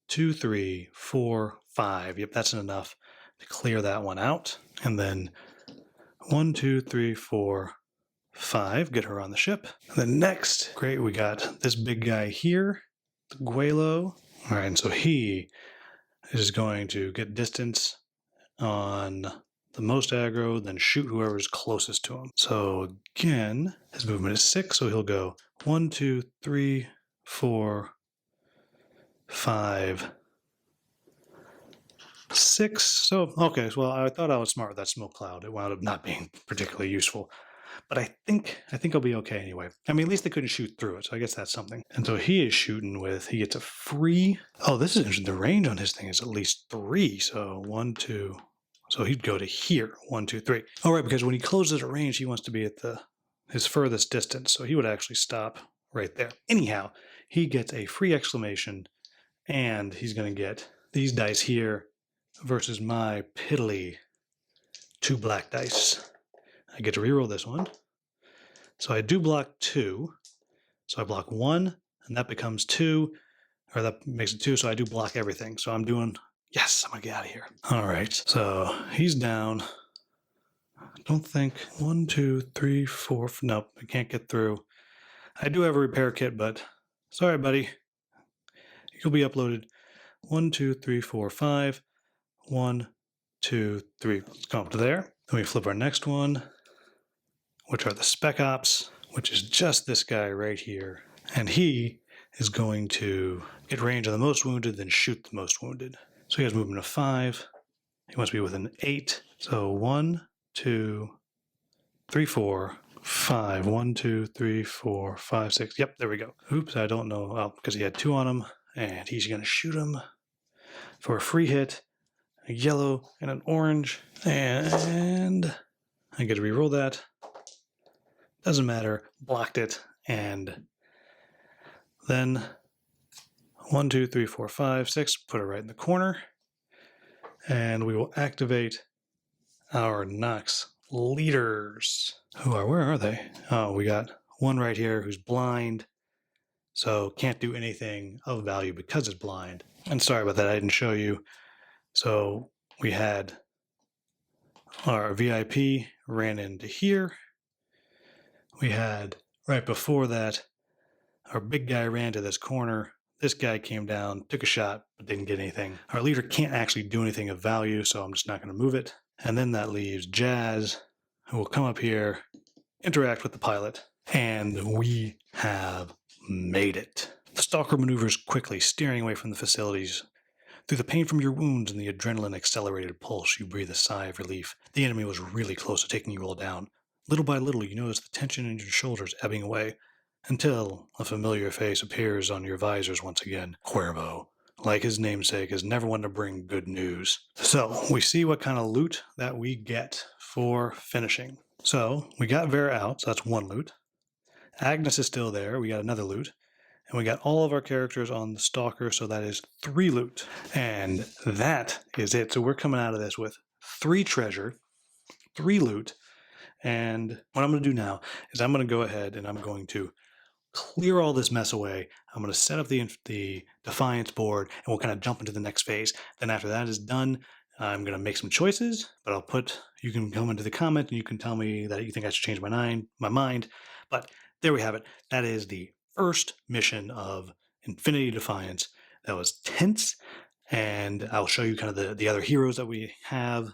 2, 3, 4, 5. Yep, that's enough to clear that one out. And then 1, 2, 3, 4, 5. Get her on the ship. And then next, great, we got this big guy here, the Guelo. All right, and so he is going to get distance on the most aggro, then shoot whoever's closest to him. So again, his movement is 6, so he'll go 1, 2, 3, 4, 5, 6. So, okay, well, I thought I was smart with that smoke cloud. It wound up not being particularly useful. But I think I'll be okay anyway. I mean, at least they couldn't shoot through it, so I guess that's something. And so he is shooting with, he gets a free, oh, this is interesting. The range on his thing is at least 3. So 1, 2, so he'd go to here, 1, 2, 3. All right, because when he closes a range, he wants to be at his furthest distance. So he would actually stop right there. Anyhow, he gets a free exclamation, and he's going to get these dice here versus my piddly 2 black dice. I get to reroll this one. So I do block 2. So I block 1, and that becomes 2, or that makes it 2. So I do block everything. So I'm doing, yes, I'm going to get out of here. All right. So he's down. I don't think 1, 2, 3, 4. Nope, I can't get through. I do have a repair kit, but sorry, buddy. You'll be uploaded. 1, 2, 3, 4, 5. 1, 2, 3. Let's go up to there. Then we flip our next one, which are the Spec Ops, which is just this guy right here. And he is going to get range on the most wounded, then shoot the most wounded. So he has movement of 5. He wants to be within 8. So 1, 2, 3, 4, 5. 1, 2, 3, 4, 5, 6. Yep, there we go. Oops, I don't know. Well, because he had 2 on him, and he's going to shoot him for a free hit. A yellow and an orange, and I get to reroll that. Doesn't matter. Blocked it, and then 1, 2, 3, 4, 5, 6. Put it right in the corner, and we will activate our Nox leaders. Where are they? Oh, we got one right here who's blind, so can't do anything of value because it's blind. And sorry about that, I didn't show you. So we had our VIP ran into here. We had, right before that, our big guy ran to this corner. This guy came down, took a shot, but didn't get anything. Our leader can't actually do anything of value, so I'm just not going to move it. And then that leaves Jazz, who will come up here, interact with the pilot, and we have made it. The Stalker maneuvers quickly, steering away from the facilities. Through the pain from your wounds and the adrenaline-accelerated pulse, you breathe a sigh of relief. The enemy was really close to taking you all down. Little by little, you notice the tension in your shoulders ebbing away, until a familiar face appears on your visors once again. Cuervo, like his namesake, is never one to bring good news. So, we see what kind of loot that we get for finishing. So, we got Vera out, so that's 1 loot. Agnes is still there, we got another loot. And we got all of our characters on the Stalker, so that is 3 loot. And that is it. So we're coming out of this with 3 treasure, 3 loot. And what I'm going to do now is I'm going to go ahead and I'm going to clear all this mess away. I'm going to set up the Defiance board, and we'll kind of jump into the next phase. Then after that is done, I'm going to make some choices, but you can come into the comment and you can tell me that you think I should change my mind. But there we have it. That is the first mission of Infinity Defiance. That was tense, and I'll show you kind of the other heroes that we have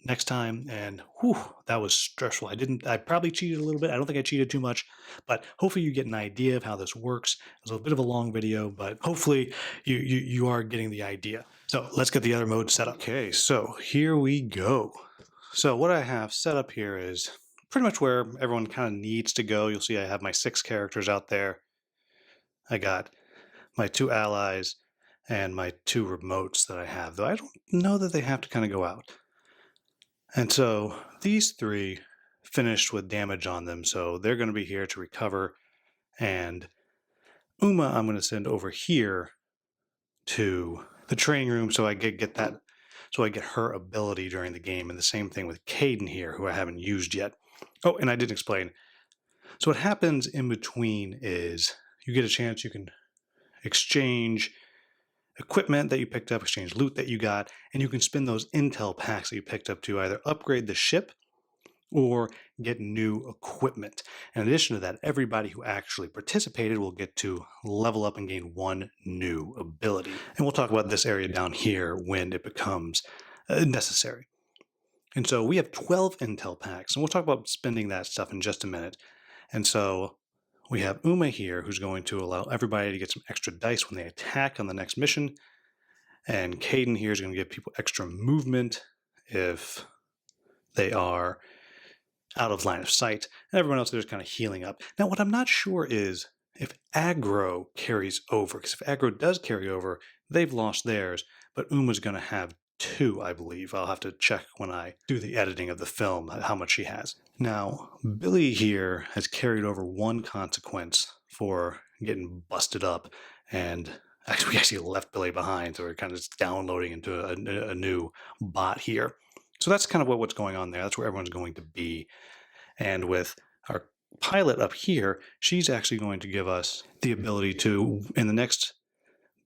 next time. And whew, that was stressful. I probably cheated a little bit. I don't think I cheated too much, but hopefully you get an idea of how this works. It was a bit of a long video, but hopefully you are getting the idea. So let's get the other mode set up. Okay, so here we go. So what I have set up here is pretty much where everyone kind of needs to go. You'll see I have my 6 characters out there. I got my 2 allies and my 2 remotes that I have, though I don't know that they have to kind of go out. And so these 3 finished with damage on them, so they're going to be here to recover. And Uma, I'm going to send over here to the training room so I get that, so I get her ability during the game. And the same thing with Caden here, who I haven't used yet. Oh, and I didn't explain. So what happens in between is you get a chance, you can exchange equipment that you picked up, exchange loot that you got, and you can spend those intel packs that you picked up to either upgrade the ship or get new equipment. In addition to that, everybody who actually participated will get to level up and gain 1 new ability. And we'll talk about this area down here when it becomes necessary. And so we have 12 intel packs, and we'll talk about spending that stuff in just a minute. And so we have Uma here, who's going to allow everybody to get some extra dice when they attack on the next mission. And Caden here is going to give people extra movement if they are out of line of sight. And everyone else is kind of healing up. Now, what I'm not sure is if aggro carries over. Because if aggro does carry over, they've lost theirs. But Uma's going to have 2, I believe. I'll have to check when I do the editing of the film how much she has. Now, Billy here has carried over 1 consequence for getting busted up, and we actually left Billy behind, so we're kind of just downloading into a new bot here. So that's kind of what's going on there. That's where everyone's going to be. And with our pilot up here, she's actually going to give us the ability to, in the next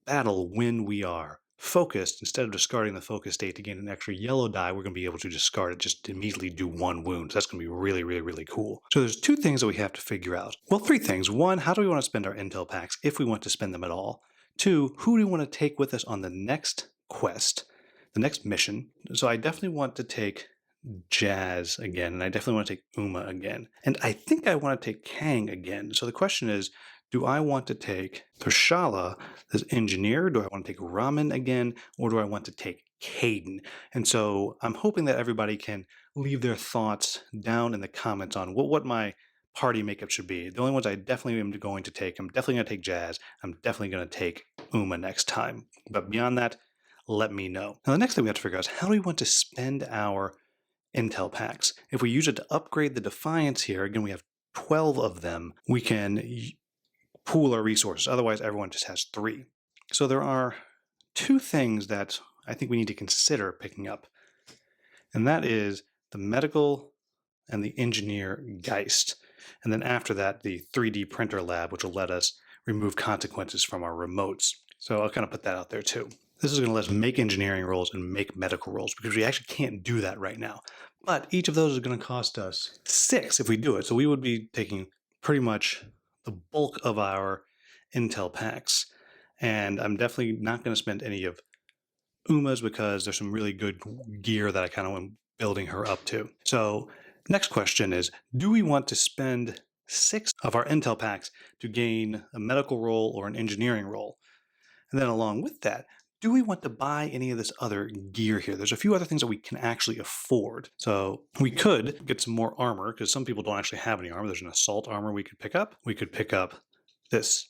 battle, when we are focused, instead of discarding the focus state to gain an extra yellow die, we're going to be able to discard it, just immediately do 1 wound. So that's going to be really, really, really cool. So there's 2 things that we have to figure out. Well, 3 things. 1, how do we want to spend our intel packs, if we want to spend them at all? 2, who do we want to take with us on the next quest, the next mission? So I definitely want to take Jazz again, and I definitely want to take Uma again. And I think I want to take Kang again. So the question is, do I want to take Pershala, this engineer? Do I want to take Ramen again? Or do I want to take Caden? And so I'm hoping that everybody can leave their thoughts down in the comments on what my party makeup should be. The only ones I definitely am going to take, I'm definitely going to take Jazz. I'm definitely going to take Uma next time. But beyond that, let me know. Now, the next thing we have to figure out is how do we want to spend our intel packs? If we use it to upgrade the Defiance here, again, we have 12 of them, we can pool our resources. Otherwise, everyone just has 3. So there are 2 things that I think we need to consider picking up, and that is the medical and the engineer Geist. And then after that, the 3D printer lab, which will let us remove consequences from our remotes. So I'll kind of put that out there too. This is going to let us make engineering rolls and make medical rolls, because we actually can't do that right now. But each of those is going to cost us 6 if we do it. So we would be taking pretty much the bulk of our intel packs. And I'm definitely not going to spend any of Uma's, because there's some really good gear that I kind of am building her up to. So next question is, do we want to spend 6 of our intel packs to gain a medical role or an engineering role? And then along with that, do we want to buy any of this other gear here? There's a few other things that we can actually afford. So we could get some more armor, because some people don't actually have any armor. There's an assault armor we could pick up. We could pick up this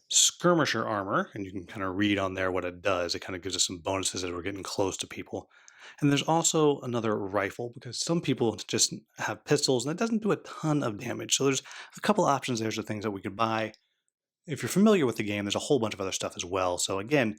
skirmisher armor, and you can kind of read on there what it does. It kind of gives us some bonuses as we're getting close to people. And there's also another rifle, because some people just have pistols and it doesn't do a ton of damage. So there's a couple options. There's the things that we could buy. If you're familiar with the game, there's a whole bunch of other stuff as well. So again,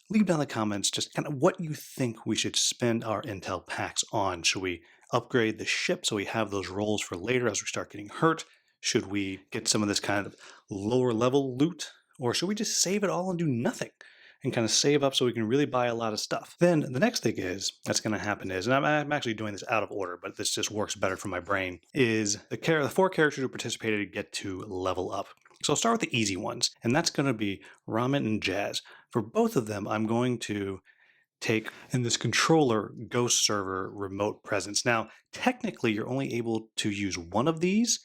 leave down in the comments just kind of what you think we should spend our intel packs on. Should we upgrade the ship so we have those rolls for later as we start getting hurt? Should we get some of this kind of lower level loot? Or should we just save it all and do nothing and kind of save up so we can really buy a lot of stuff? Then the next thing that's going to happen is, and I'm actually doing this out of order, but this just works better for my brain, is the 4 characters who participated get to level up. So I'll start with the easy ones, and that's going to be Ramen and Jazz. For both of them, I'm going to take in this controller ghost server remote presence. Now, technically, you're only able to use one of these,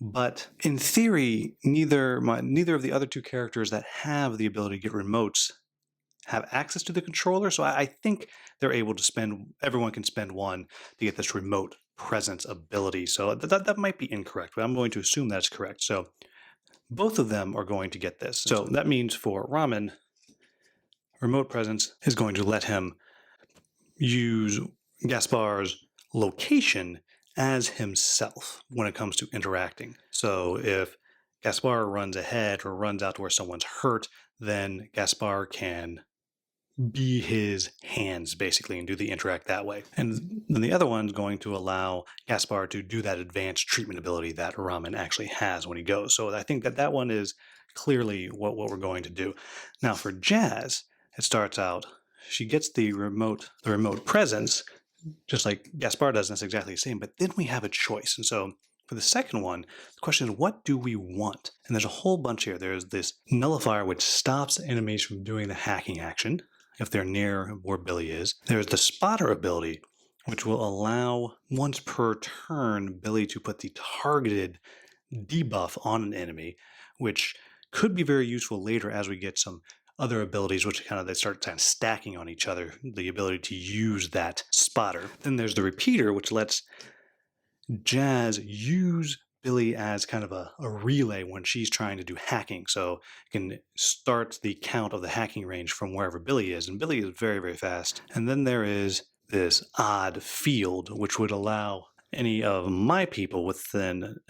but in theory, neither of the other 2 characters that have the ability to get remotes have access to the controller. So I think they're able to everyone can spend 1 to get this remote presence ability. So that might be incorrect, but I'm going to assume that's correct. So both of them are going to get this. So that means for Ramen, remote presence is going to let him use Gaspar's location as himself when it comes to interacting. So if Gaspar runs ahead or runs out to where someone's hurt, then Gaspar can be his hands basically and do the interact that way. And then the other one's going to allow Gaspar to do that advanced treatment ability that Ramen actually has when he goes. So I think that one is clearly what we're going to do. Now for Jazz, it starts out, she gets the remote presence, just like Gaspar does, and that's exactly the same, but then we have a choice. And so for the second one, the question is, what do we want? And there's a whole bunch here. There's this nullifier, which stops enemies from doing the hacking action if they're near where Billy is. There's the spotter ability, which will allow once per turn Billy to put the targeted debuff on an enemy, which could be very useful later as we get some other abilities, which they start kind of stacking on each other, the ability to use that spotter. Then there's the repeater, which lets Jazz use Billy as kind of a relay when she's trying to do hacking. So you can start the count of the hacking range from wherever Billy is, and Billy is very, very fast. And then there is this odd field, which would allow any of my people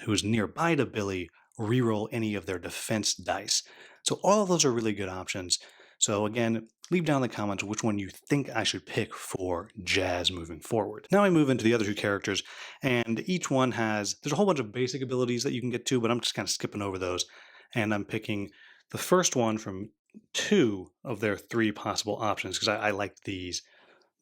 who's nearby to Billy reroll any of their defense dice. So all of those are really good options. So again, leave down in the comments which one you think I should pick for Jazz moving forward. Now I move into the other two characters, and each one there's a whole bunch of basic abilities that you can get to, but I'm just kind of skipping over those. And I'm picking the first one from two of their three possible options because I like these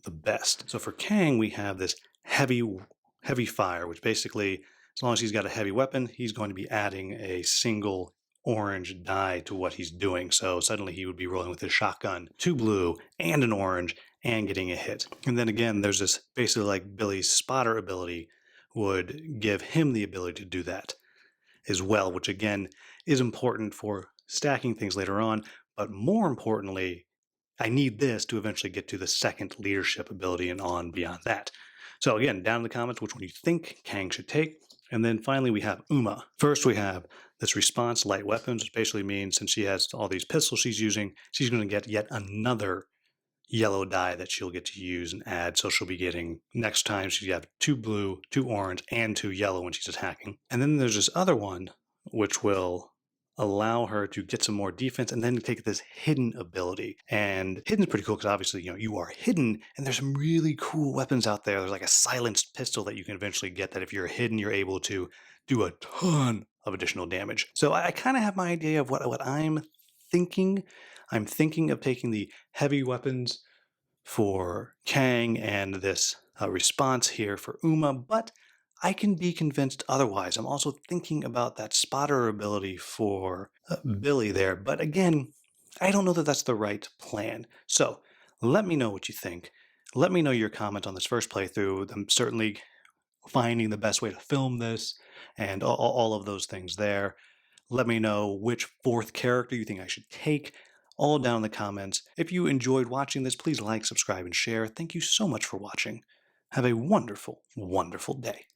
the best. So for Kang, we have this heavy fire, which basically, as long as he's got a heavy weapon, he's going to be adding a single orange die to what he's doing. So suddenly he would be rolling with his shotgun, two blue and an orange, and getting a hit. And then again, there's this basically like Billy's spotter ability would give him the ability to do that as well, which again is important for stacking things later on. But more importantly, I need this to eventually get to the second leadership ability and on beyond that. So again, down in the comments, which one you think Kang should take. And then finally, we have Uma. First, we have this response light weapons, which basically means since she has all these pistols she's using, she's going to get yet another yellow die that she'll get to use and add. So she'll be getting next time she'll have two blue, two orange, and two yellow when she's attacking. And then there's this other one, which will allow her to get some more defense and then take this hidden ability. And hidden's pretty cool because obviously, you are hidden and there's some really cool weapons out there. There's like a silenced pistol that you can eventually get that if you're hidden, you're able to do a ton of additional damage. So I kind of have my idea of what I'm thinking. I'm thinking of taking the heavy weapons for Kang and this response here for Uma, but I can be convinced otherwise. I'm also thinking about that spotter ability for Billy there, but again, I don't know that that's the right plan. So let me know what you think. Let me know your comment on this first playthrough. I'm certainly finding the best way to film this and all of those things there. Let me know which fourth character you think I should take, all down in the comments. If you enjoyed watching this, please like, subscribe, and share. Thank you so much for watching. Have a wonderful, wonderful day.